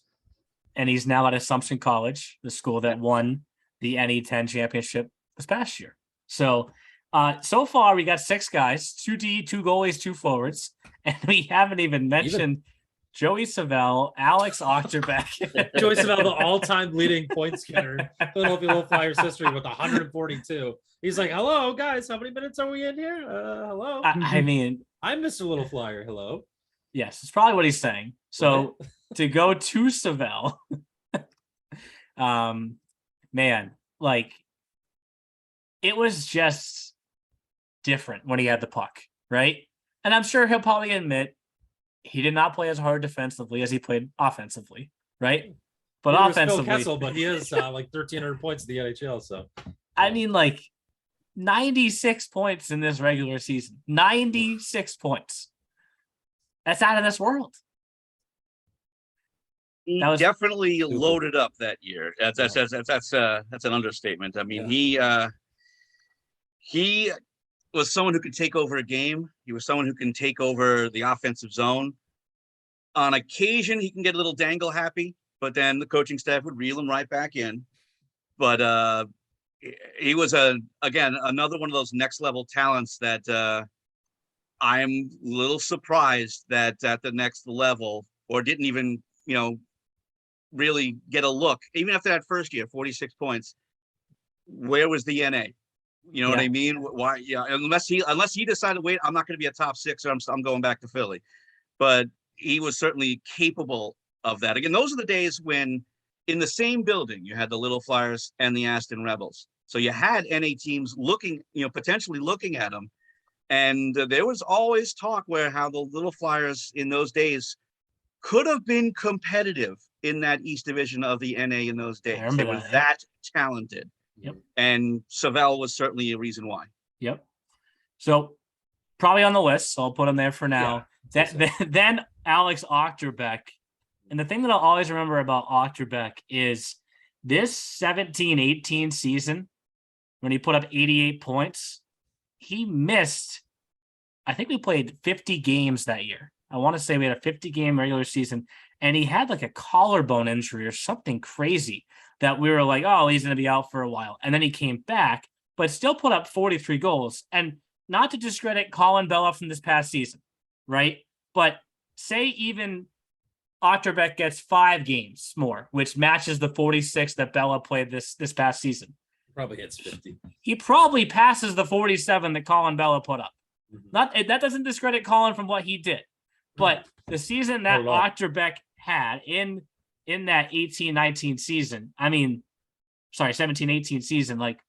And he's now at Assumption College, the school that won the NE10 championship this past year. So, so far we got 6 guys, 2 D, 2 goalies, 2 forwards, and we haven't even mentioned Joey Savell, Alex Ochterbeck. Joey Savell, the all-time leading points getter, Philadelphia Little Flyers history with 142. He's like, hello, guys, how many minutes are we in here? Hello. I mean, I'm Mr. Little Flyer. Hello. Yes, it's probably what he's saying. So to go to Savell, man, like, it was just different when he had the puck, right? And I'm sure he'll probably admit he did not play as hard defensively as he played offensively, right? But offensively, Phil Kessel, but he has like 1,300 points in the NHL. So, I mean, like 96 points in this regular season, 96 points. That's out of this world. He That was definitely loaded up that year. That's an understatement. I mean, he was someone who could take over a game. He was someone who can take over the offensive zone. On occasion, he can get a little dangle happy, but then the coaching staff would reel him right back in. But he was again another one of those next level talents that I'm a little surprised that at the next level, or didn't even really get a look even after that first year, 46 points. Where was the NA? You know what I mean? Why? Yeah, unless he decided, wait, I'm not going to be a top 6, or I'm going back to Philly. But he was certainly capable of that. Again, those are the days when in the same building you had the Little Flyers and the Aston Rebels. So you had NA teams looking, potentially looking at them, and there was always talk how the Little Flyers in those days could have been competitive in that East Division of the NA in those days. They were that talented. Yep. And Savell was certainly a reason why. Yep. So probably on the list, so I'll put him there for now. Then Alex Ochterbeck. And the thing that I'll always remember about Ochterbeck is this 17-18 season, when he put up 88 points, he missed, I think we played 50 games that year. I want to say we had a 50-game regular season, and he had like a collarbone injury or something crazy that we were like, oh, he's going to be out for a while. And then he came back, but still put up 43 goals. And not to discredit Colin Bella from this past season, right? But say even Ochterbeck gets 5 games more, which matches the 46 that Bella played this past season. Probably hits 50. He probably passes the 47 that Colin Bella put up. Mm-hmm. That doesn't discredit Colin from what he did. But the season that Ochterbeck had in that 18-19 season, 17-18 season, like,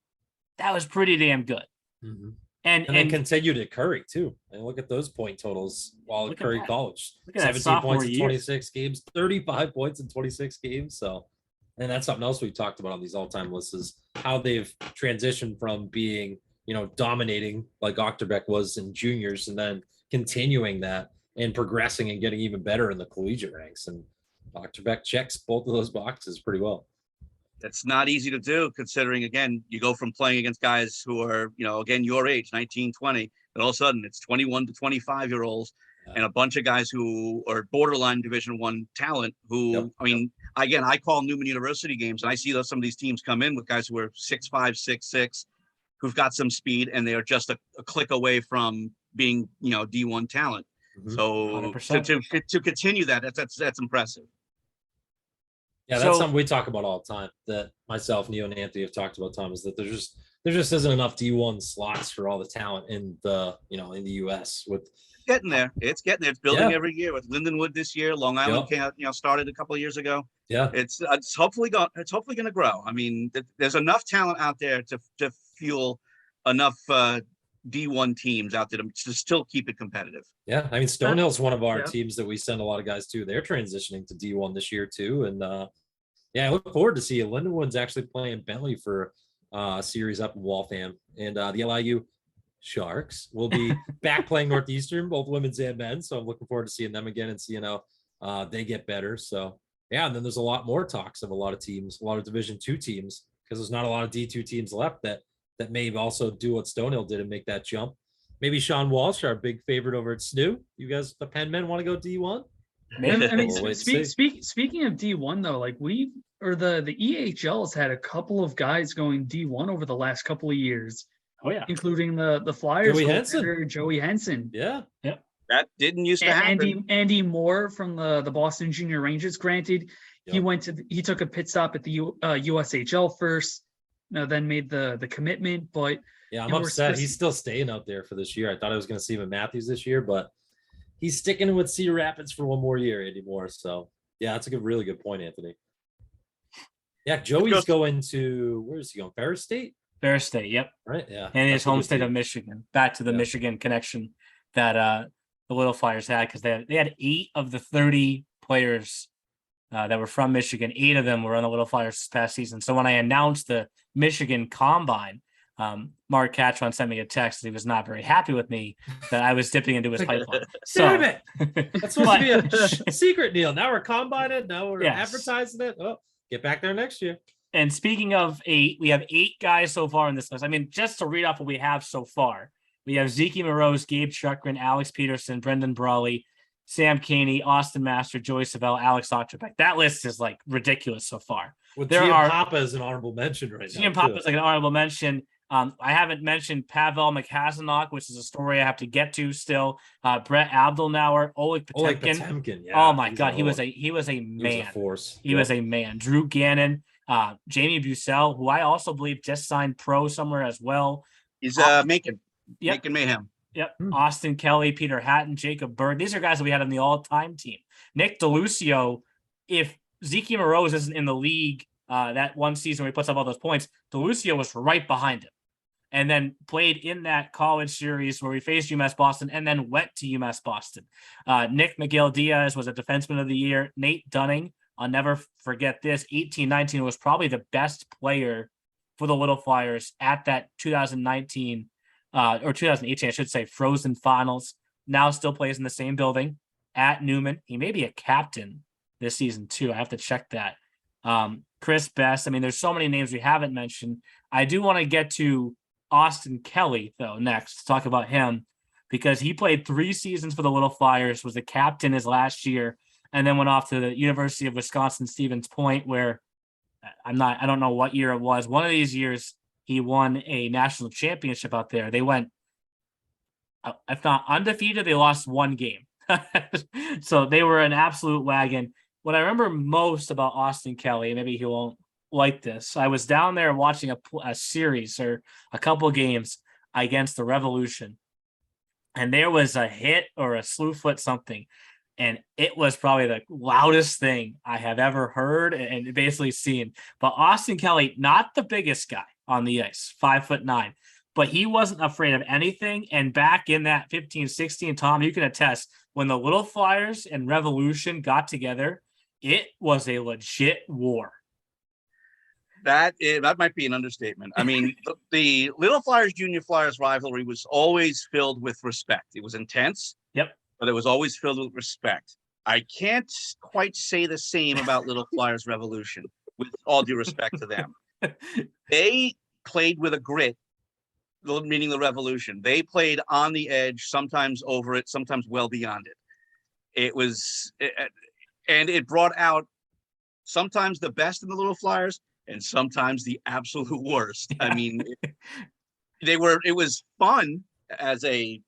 that was pretty damn good. Mm-hmm. And then continued at Curry too. And look at those point totals while at Curry College. 17 points in 26 games, 35 points in 26 games. So, and that's something else we've talked about on these all-time lists, is how they've transitioned from being, dominating like Ochterbeck was in juniors, and then continuing that and progressing and getting even better in the collegiate ranks. And Ochterbeck checks both of those boxes pretty well. It's not easy to do, considering, again, you go from playing against guys who are, again, your age, 19, 20, and all of a sudden it's 21 to 25-year-olds and a bunch of guys who are borderline Division I talent who, I call Newman University games, and I see some of these teams come in with guys who are 6'5", 6'6", who've got some speed, and they are just a click away from being, D1 talent. Mm-hmm. So to continue that's impressive. Yeah, that's something we talk about all the time, that myself, Neo, and Anthony have talked about, Tom, is that there just isn't enough D1 slots for all the talent in the US. With getting there. It's getting there. It's building every year with Lindenwood this year. Long Island started a couple of years ago. Yeah. It's hopefully going to grow. I mean, there's enough talent out there to fuel enough D1 teams out there to still keep it competitive. Yeah, I mean, Stonehill's one of our teams that we send a lot of guys to. They're transitioning to D1 this year too, and I look forward to seeing Lindenwood's actually playing Bentley for a series up in Waltham, and the LIU Sharks will be back playing Northeastern, both women's and men. So I'm looking forward to seeing them again and seeing how they get better. So and then there's a lot more talks of a lot of teams, a lot of Division II teams because there's not a lot of D2 teams left that may also do what Stonehill did and make that jump. Maybe Sean Walsh, our big favorite over at SNU. You guys, the Penn men, want to go D1? I mean, We'll see. speaking of D1 though, like the EHL has had a couple of guys going D1 over the last couple of years. Oh yeah, including the Flyers Joey Henson. Yeah. That didn't used to happen. Andy Moore from the Boston Junior Rangers. Granted, he took a pit stop at the USHL first, then made the commitment. But yeah, I'm upset. He's still staying out there for this year. I thought I was going to see him in Matthews this year, but he's sticking with Cedar Rapids for one more year, Andy Moore. So yeah, that's a really good point, Anthony. Yeah, Joey's going to, where is he going? Ferris State? Ferris State, yep. Right, yeah. And his home state of Michigan. Back to the Michigan connection that the Little Flyers had, because they had 8 of the 30 players that were from Michigan. 8 of them were on the Little Flyers this past season. So when I announced the Michigan Combine, Mark Catron sent me a text that he was not very happy with me that I was dipping into his pipeline. So damn it! That's supposed to be a secret, Neil. Now we're combining. Now we're advertising it. Oh, get back there next year. And speaking of 8, we have 8 guys so far in this list. I mean, just to read off what we have so far, we have Zeke Morose, Gabe Chuckling, Alex Peterson, Brendan Brawley, Sam Caney, Austin Master, Joey Savell, Alex Ochterbeck. That list is like ridiculous so far. Well, GM Papa is an honorable mention right now. GM Papa is like an honorable mention. I haven't mentioned Pavel McHazenok, which is a story I have to get to still. Brett Abdelnauer, Oleg Potemkin. Yeah, oh my God, he was a man. He was a force. He was a man. Drew Gannon, Jamie Buscell, who I also believe just signed pro somewhere as well. He's making mayhem. Yep. Austin Kelly, Peter Hatton, Jacob Berg. These are guys that we had on the all-time team. Nick DeLucio, if Zeke Morose isn't in the league that one season where he puts up all those points, DeLucio was right behind him. And then played in that college series where we faced UMass Boston and then went to UMass Boston. Nick Miguel Diaz was a defenseman of the year. Nate Dunning, I'll never forget this, 18-19 was probably the best player for the Little Flyers at that 2019 or 2018, I should say, Frozen Finals. Now still plays in the same building at Newman. He may be a captain this season too. I have to check that. Chris Best. I mean, there's so many names we haven't mentioned. I do want to get to Austin Kelly, though, next to talk about him, because he played 3 seasons for the Little Flyers, was the captain his last year, and then went off to the University of Wisconsin-Stevens Point, where I don't know what year it was. One of these years, he won a national championship out there. They went, if not undefeated, they lost 1 game. So they were an absolute wagon. What I remember most about Austin Kelly, maybe he won't like this, I was down there watching a series or a couple games against the Revolution, and there was a hit or a slew foot something, and it was probably the loudest thing I have ever heard and basically seen. But Austin Kelly, not the biggest guy on the ice, 5'9", but he wasn't afraid of anything. And back in that 15-16, Tom, you can attest, when the Little Flyers and Revolution got together, it was a legit war. That might be an understatement. I mean, the Little Flyers Junior Flyers rivalry was always filled with respect. It was intense. Yep. But it was always filled with respect. I can't quite say the same about Little Flyers Revolution, with all due respect to them. They played with a grit, meaning the Revolution. They played on the edge, sometimes over it, sometimes well beyond it. And it brought out sometimes the best in the Little Flyers and sometimes the absolute worst. Yeah. I mean, it was fun as a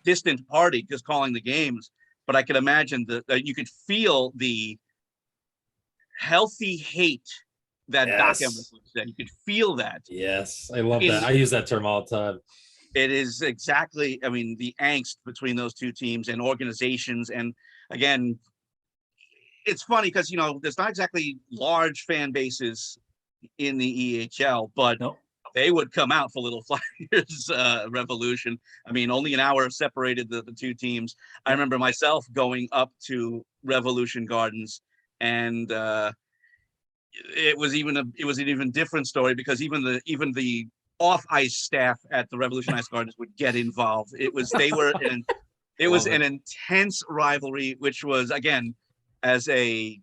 distant party just calling the games, but I could imagine that you could feel the healthy hate that Doc Emmerich said. You could feel that. Yes, I love that. I use that term all the time. It is exactly, I mean, the angst between those two teams and organizations. And again, it's funny because, there's not exactly large fan bases in the EHL, but they would come out for Little Flyers Revolution. I mean, only an hour separated the two teams. I remember myself going up to Revolution Gardens, and it was an even different story, because even the off ice staff at the Revolution Ice Gardens would get involved. It was an intense rivalry, which was, again, as a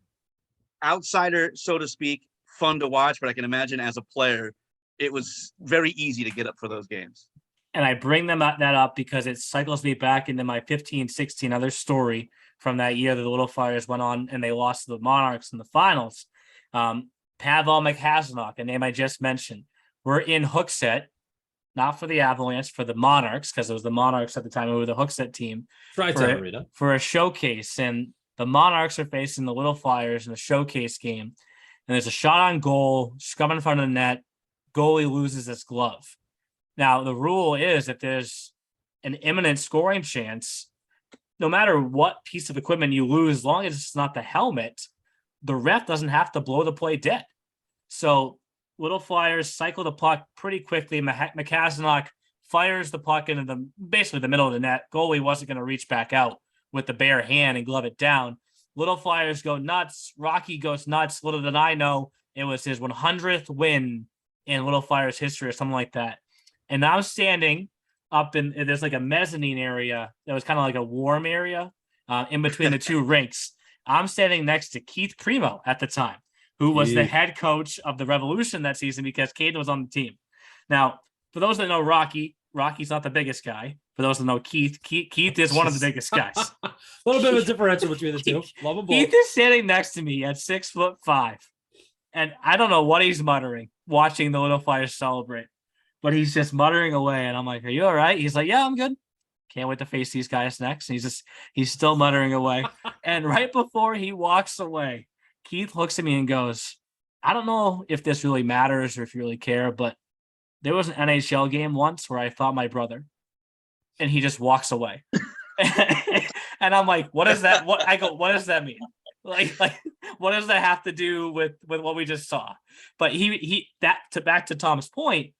outsider, so to speak, fun to watch, but I can imagine as a player, it was very easy to get up for those games. And I bring that up because it cycles me back into my 15-16 other story from that year that the Little Flyers went on and they lost to the Monarchs in the finals. Pavel Mclaren, a name I just mentioned, were in Hookset, not for the Avalanche, for the Monarchs, because it was the Monarchs at the time who were the Hookset team, for a showcase. And the Monarchs are facing the Little Flyers in the showcase game. And there's a shot on goal, scrum in front of the net, goalie loses his glove. Now, the rule is if there's an imminent scoring chance, no matter what piece of equipment you lose, as long as it's not the helmet, the ref doesn't have to blow the play dead. So Little Flyers cycle the puck pretty quickly. Mclaren fires the puck into basically the middle of the net. Goalie wasn't going to reach back out with the bare hand and glove it down. Little Flyers go nuts. Rocky goes nuts. Little did I know it was his 100th win in Little Flyers history or something like that. And I'm standing up there's like a mezzanine area that was kind of like a warm area in between the two rinks. I'm standing next to Keith Primo at the time, who was the head coach of the Revolution that season because Caden was on the team. Now, for those that know Rocky's not the biggest guy. For those that know Keith is one of the biggest guys. A little bit of a differential between the two. Love them both. Keith is standing next to me at 6'5", and I don't know what he's muttering watching the Little Flyers celebrate. But he's just muttering away, and I'm like, "Are you all right?" He's like, "Yeah, I'm good. Can't wait to face these guys next." And he's still muttering away. And right before he walks away, Keith looks at me and goes, "I don't know if this really matters or if you really care, but there was an NHL game once where I fought my brother," and he just walks away. And I'm like, "What is that?" What does that mean? Like, what does that have to do with what we just saw? But back to Tom's point.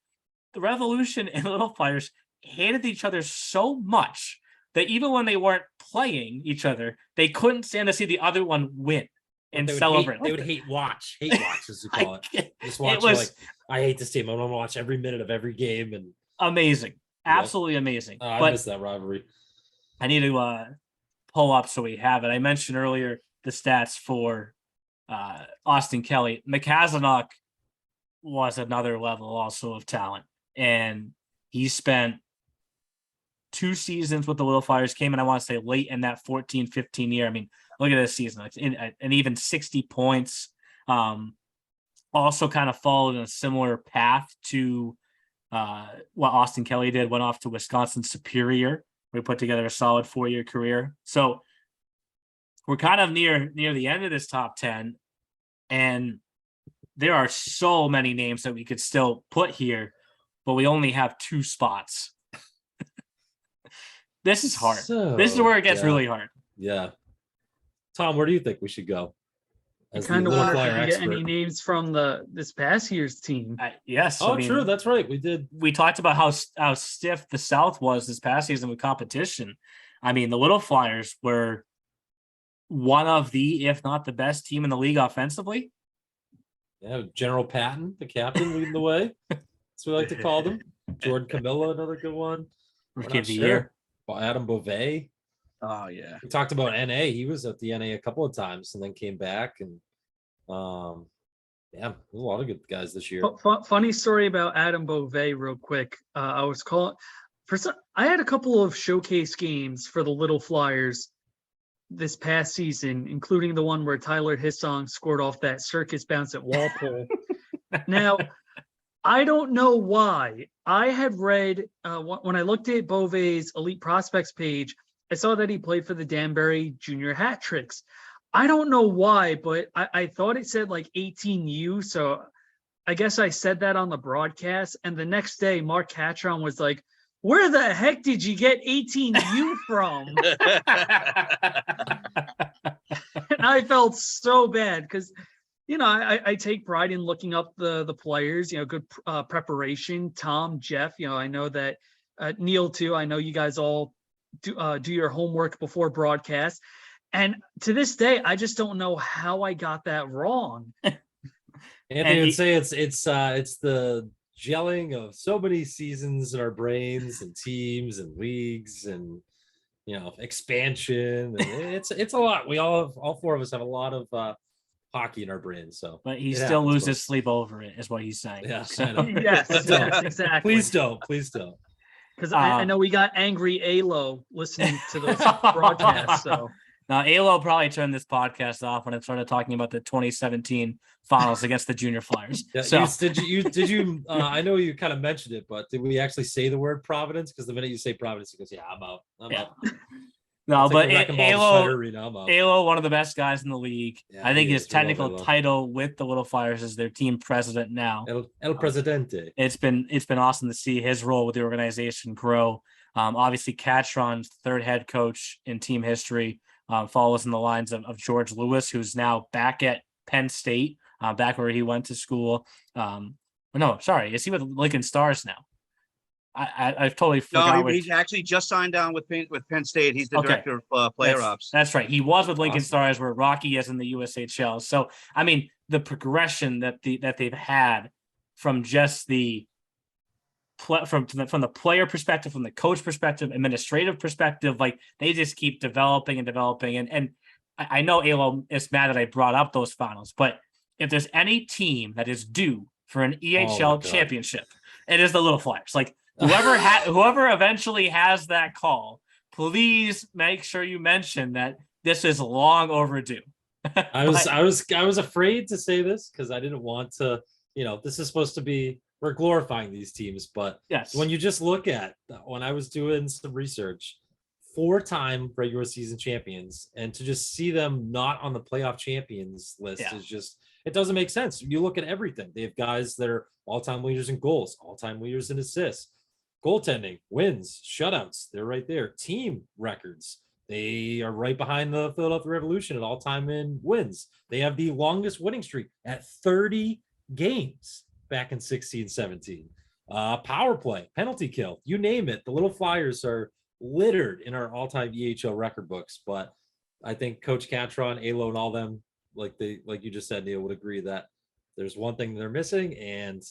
The Revolution and Little Flyers hated each other so much that even when they weren't playing each other, they couldn't stand to see the other one win and celebrate. They would hate watch as you call it. Just watch I hate this team. I'm gonna watch every minute of every game and amazing. Absolutely amazing. I miss that rivalry. I need to pull up so we have it. I mentioned earlier the stats for Austin Kelly. Mclaren was another level also of talent. And he spent 2 seasons with the Little Flyers, came in, I want to say, late in that 14-15 year. I mean, look at this season. And even 60 points. Also kind of followed in a similar path to what Austin Kelly did, went off to Wisconsin Superior. We put together a solid 4-year career. So we're kind of near the end of this top 10. And there are so many names that we could still put here, but we only have 2 spots. This is hard. This is where it gets really hard. Yeah. Tom, where do you think we should go? I kind of wonder if we get any names from this past year's team. Yes. Oh, true. That's right. We did. We talked about how stiff the South was this past season with competition. I mean, the Little Flyers were one of the, if not the best team in the league offensively. Yeah, General Patton, the captain, leading the way. That's what we like to call them. Jordan Camilla, another good one. Rookie of the year. Well, Adam Bove. Oh, yeah. We talked about NA. He was at the NA a couple of times and then came back. And, there's a lot of good guys this year. Funny story about Adam Bove real quick. I had a couple of showcase games for the Little Flyers this past season, including the one where Tyler Hissong scored off that circus bounce at Walpole. Now, I don't know why. I had read, when I looked at Bove's Elite Prospects page, I saw that he played for the Danbury Junior Hat Tricks. I don't know why, but I thought it said like 18U, so I guess I said that on the broadcast, and the next day, Mark Catron was like, "Where the heck did you get 18U from?" And I felt so bad because, I take pride in looking up the players, good preparation. Tom, Jeff, I know that Neil too. I know you guys all do your homework before broadcast. And to this day, I just don't know how I got that wrong. Anthony would say it's the gelling of so many seasons in our brains and teams and leagues and expansion. And it's a lot. We all 4 of us have a lot of hockey in our brains. So, but he it still happens, loses folks. sleep over it, is what he's saying. Yeah, So- I know. Yes, yes, exactly. Please don't. Because I know we got angry ALO listening to those broadcasts. So Now, ALO probably turned this podcast off when it started talking about the 2017 finals against the Junior Flyers. Yeah, So did you? I know you kind of mentioned it, but did we actually say the word Providence? Because the minute you say Providence, he goes, "Yeah, I'm out. I'm Yeah. out." no, It's but like the Wrecking Ball to ALO, Schneider Arena, I'm out. ALO, one of the best guys in the league. Yeah, I think he his is. We love technical ALO. title with the Little Flyers is their team president now. El Presidente. It's been awesome to see his role with the organization grow. Obviously, Catron's third head coach in team history follows in the lines of George Lewis, who's now back at Penn State, back where he went to school. No, sorry, is he with Lincoln Stars now? I've totally forgot. No, he actually just signed down with Penn State. He's the director of player ops. That's right. He was with Lincoln Awesome. Stars, where Rocky is in the USHL. So, I mean, the progression that they've had from just from the player perspective, from the coach perspective, administrative perspective, like they just keep developing and developing. And I know ALO is mad that I brought up those finals, but if there's any team that is due for an EHL championship, it is the Little Flyers. Like whoever eventually has that call, please make sure you mention that this is long overdue. I was afraid to say this because I didn't want to. This is supposed to be, we're glorifying these teams, but yes, when you just look at, when I was doing some research, 4-time regular season champions, and to just see them not on the playoff champions list is just, it doesn't make sense. You look at everything. They have guys that are all-time leaders in goals, all-time leaders in assists, goaltending, wins, shutouts. They're right there. Team records. They are right behind the Philadelphia Revolution at all-time in wins. They have the longest winning streak at 30 games back in 16-17. Power play, penalty kill, you name it. The Little Flyers are littered in our all-time EHL record books. But I think Coach Catron, ALO, and all them, like you just said, Neil, would agree that there's one thing they're missing. And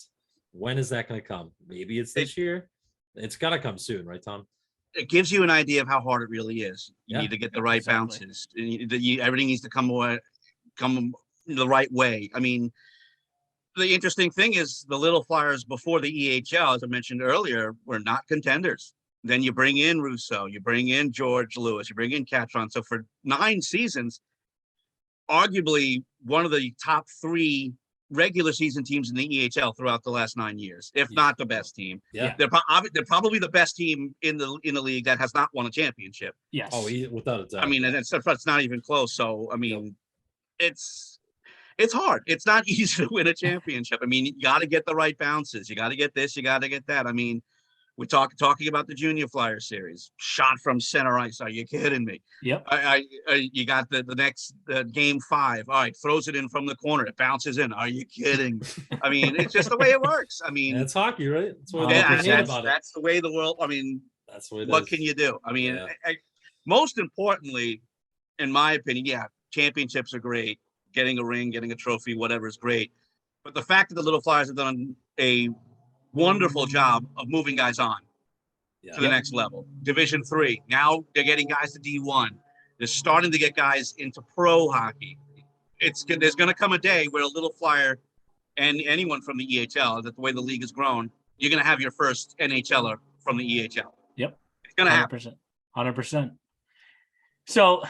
when is that going to come? Maybe it's this year. It's got to come soon, right, Tom? It gives you an idea of how hard it really is. You need to get the right exactly. bounces. Everything needs to come the right way. I mean, the interesting thing is the Little Flyers before the EHL, as I mentioned earlier, were not contenders. Then you bring in Russo, you bring in George Lewis, you bring in Catron. So for 9 seasons, arguably one of the top 3 regular season teams in the EHL throughout the last 9 years, if not the best team. Yeah. They're probably the best team in the league that has not won a championship. Yes. Oh, without a doubt. I mean, and it's not even close. So, I mean, it's hard. It's not easy to win a championship. I mean, you got to get the right bounces. You got to get this. You got to get that. I mean, we're talking about the Junior Flyer series. Shot from center ice. Are you kidding me? Yep. You got the next game 5. All right, throws it in from the corner. It bounces in. Are you kidding me? I mean, it's just the way it works. I mean, it's hockey, right? That's the way the world. I mean, that's the way. What can you do? I mean, most importantly, in my opinion, championships are great. Getting a ring, getting a trophy, whatever is great. But the fact that the Little Flyers have done a wonderful job of moving guys on to the next level. Division 3. Now they're getting guys to D1. They're starting to get guys into pro hockey. There's going to come a day where a Little Flyer and anyone from the EHL, that the way the league has grown, you're going to have your first NHLer from the EHL. Yep. It's going to happen. 100%. So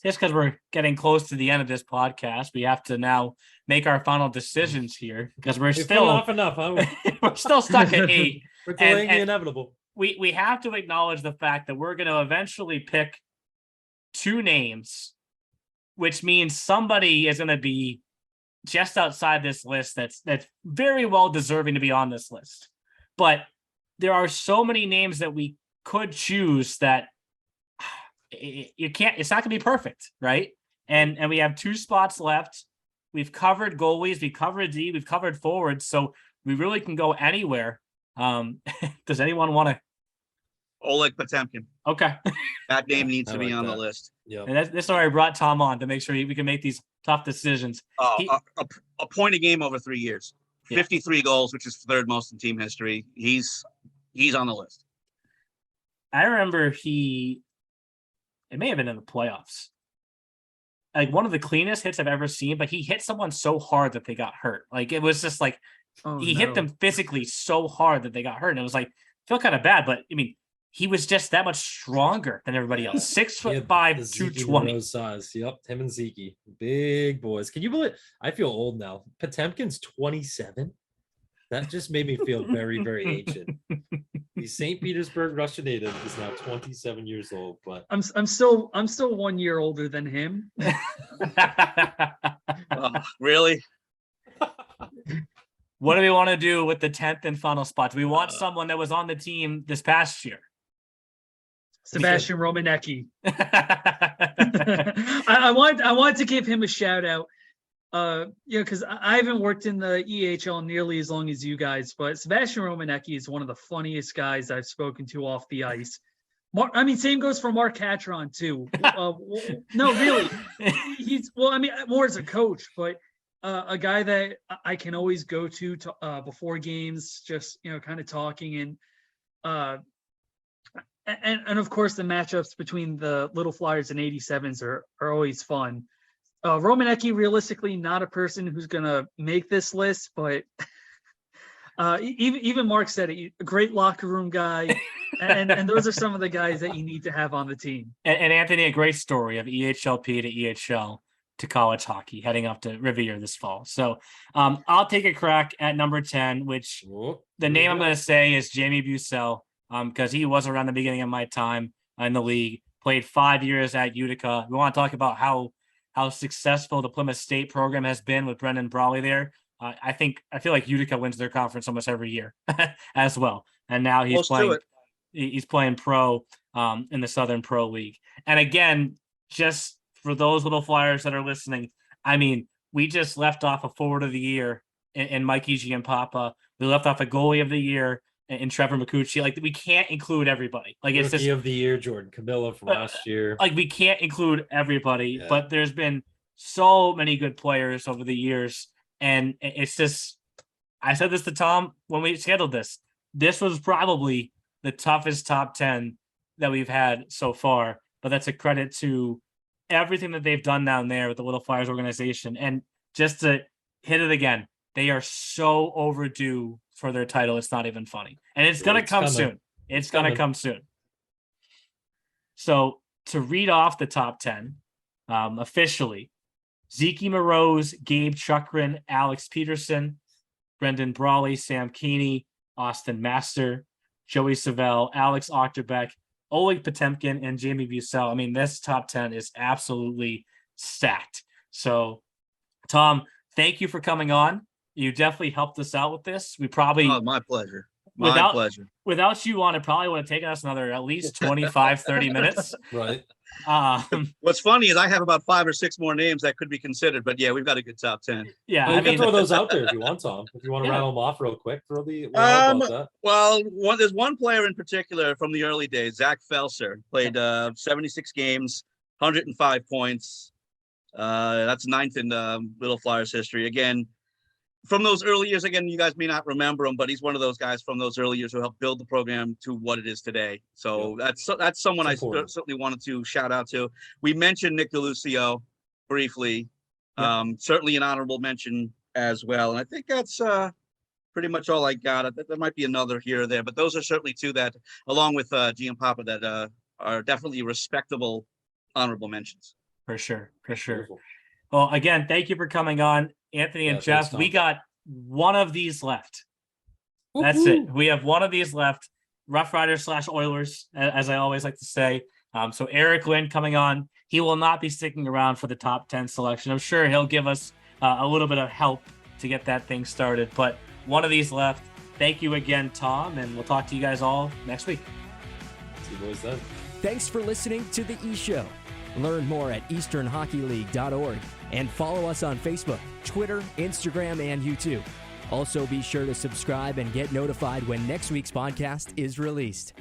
just because we're getting close to the end of this podcast, we have to now make our final decisions here because we're still off enough, huh? We're still stuck at 8. We're delaying the inevitable. We have to acknowledge the fact that we're going to eventually pick 2 names, which means somebody is going to be just outside this list that's very well deserving to be on this list. But there are so many names that we could choose that you can't, it's not going to be perfect, right? And we have 2 spots left. We've covered goalies, we covered D, we've covered forwards, so we really can go anywhere. Does anyone want to? Oleg Potemkin. Okay. That name needs to be on the list. Yeah. And that's why I brought Tom on, to make sure we can make these tough decisions. A point a game over 3 years. 53 goals, which is 3rd most in team history. He's on the list. I remember it may have been in the playoffs. like one of the cleanest hits I've ever seen, but he hit someone so hard that they got hurt. Like it was just like he hit them physically so hard that they got hurt. And it was like, felt kind of bad, but I mean, he was just that much stronger than everybody else. 6'5", 220. Size. Yep, him and Zeke, big boys. Can you believe? I feel old now. Potemkin's 27. That just made me feel very, very ancient. The St. Petersburg Russian native is now 27 years old. But I'm still 1 year older than him. Oh, really? What do we want to do with the 10th and final spot? Do we want someone that was on the team this past year? Sebastian Romaneki. I want to give him a shout out. Because I haven't worked in the EHL nearly as long as you guys, but Sebastian Romaneki is one of the funniest guys I've spoken to off the ice. Same goes for Mark Catron too. No, really, more as a coach, but a guy that I can always go to before games, just kind of talking and of course the matchups between the Little Flyers and 87s are always fun. Romaneki, realistically, not a person who's going to make this list, but even Mark said it, a great locker room guy, and those are some of the guys that you need to have on the team. And Anthony, a great story of EHLP to EHL to college hockey, heading up to Rivier this fall. So I'll take a crack at number 10, which the name I'm going to say is Jamie Buscell, because he was around the beginning of my time in the league, played 5 years at Utica. We want to talk about how successful the Plymouth State program has been with Brendan Brawley there. I feel like Utica wins their conference almost every year as well. And now he's playing pro in the Southern Pro League. And again, just for those Little Flyers that are listening, I mean, we just left off a forward of the year in Mikey Giampapa. We left off a goalie of the year in Trevor McCucci. Like, we can't include everybody. Like, it's Rookie of the year, Jordan Camilla from last year. Like, we can't include everybody, but there's been so many good players over the years. And it's just, I said this to Tom when we scheduled this. This was probably the toughest top 10 that we've had so far, but that's a credit to everything that they've done down there with the Little Flyers organization. And just to hit it again, they are so overdue for their title. It's not even funny. And it's going to come soon. It's going to come soon. So to read off the top 10, officially, Zeke Morose, Gabe Chuckling, Alex Peterson, Brendan Brawley, Sam Caney, Austin Master, Joey Savell, Alex Ochterbeck, Oleg Potemkin, and Jamie Buscell. I mean, this top 10 is absolutely stacked. So, Tom, thank you for coming on. You definitely helped us out with this. We probably... Oh, my pleasure. My pleasure. Without you on, it probably would have taken us another at least 25, 30 minutes. Right. What's funny is I have about 5 or 6 more names that could be considered, but yeah, we've got a good top 10. Yeah, you can throw those out there if you want, Tom. If you want to rattle them off real quick, throw the. Well, there's one player in particular from the early days, Zach Felser, played 76 games, 105 points. That's 9th in Little Flyers history. Again, from those early years, again, you guys may not remember him, but he's one of those guys from those early years who helped build the program to what it is today. So that's someone I certainly wanted to shout out to. We mentioned Nick DeLucio briefly, certainly an honorable mention as well. And I think that's pretty much all I got. There might be another here or there, but those are certainly two that, along with Giampapa, that are definitely respectable honorable mentions. For sure. Well, again, thank you for coming on, Anthony and Jeff. We got one of these left. That's it. We have one of these left. Rough Riders / Oilers, as I always like to say. So Eric Lynn coming on. He will not be sticking around for the top 10 selection. I'm sure he'll give us a little bit of help to get that thing started. But one of these left. Thank you again, Tom, and we'll talk to you guys all next week. See you boys then. Thanks for listening to The E-Show. Learn more at easternhockeyleague.org and follow us on Facebook, Twitter, Instagram, and YouTube. Also, be sure to subscribe and get notified when next week's podcast is released.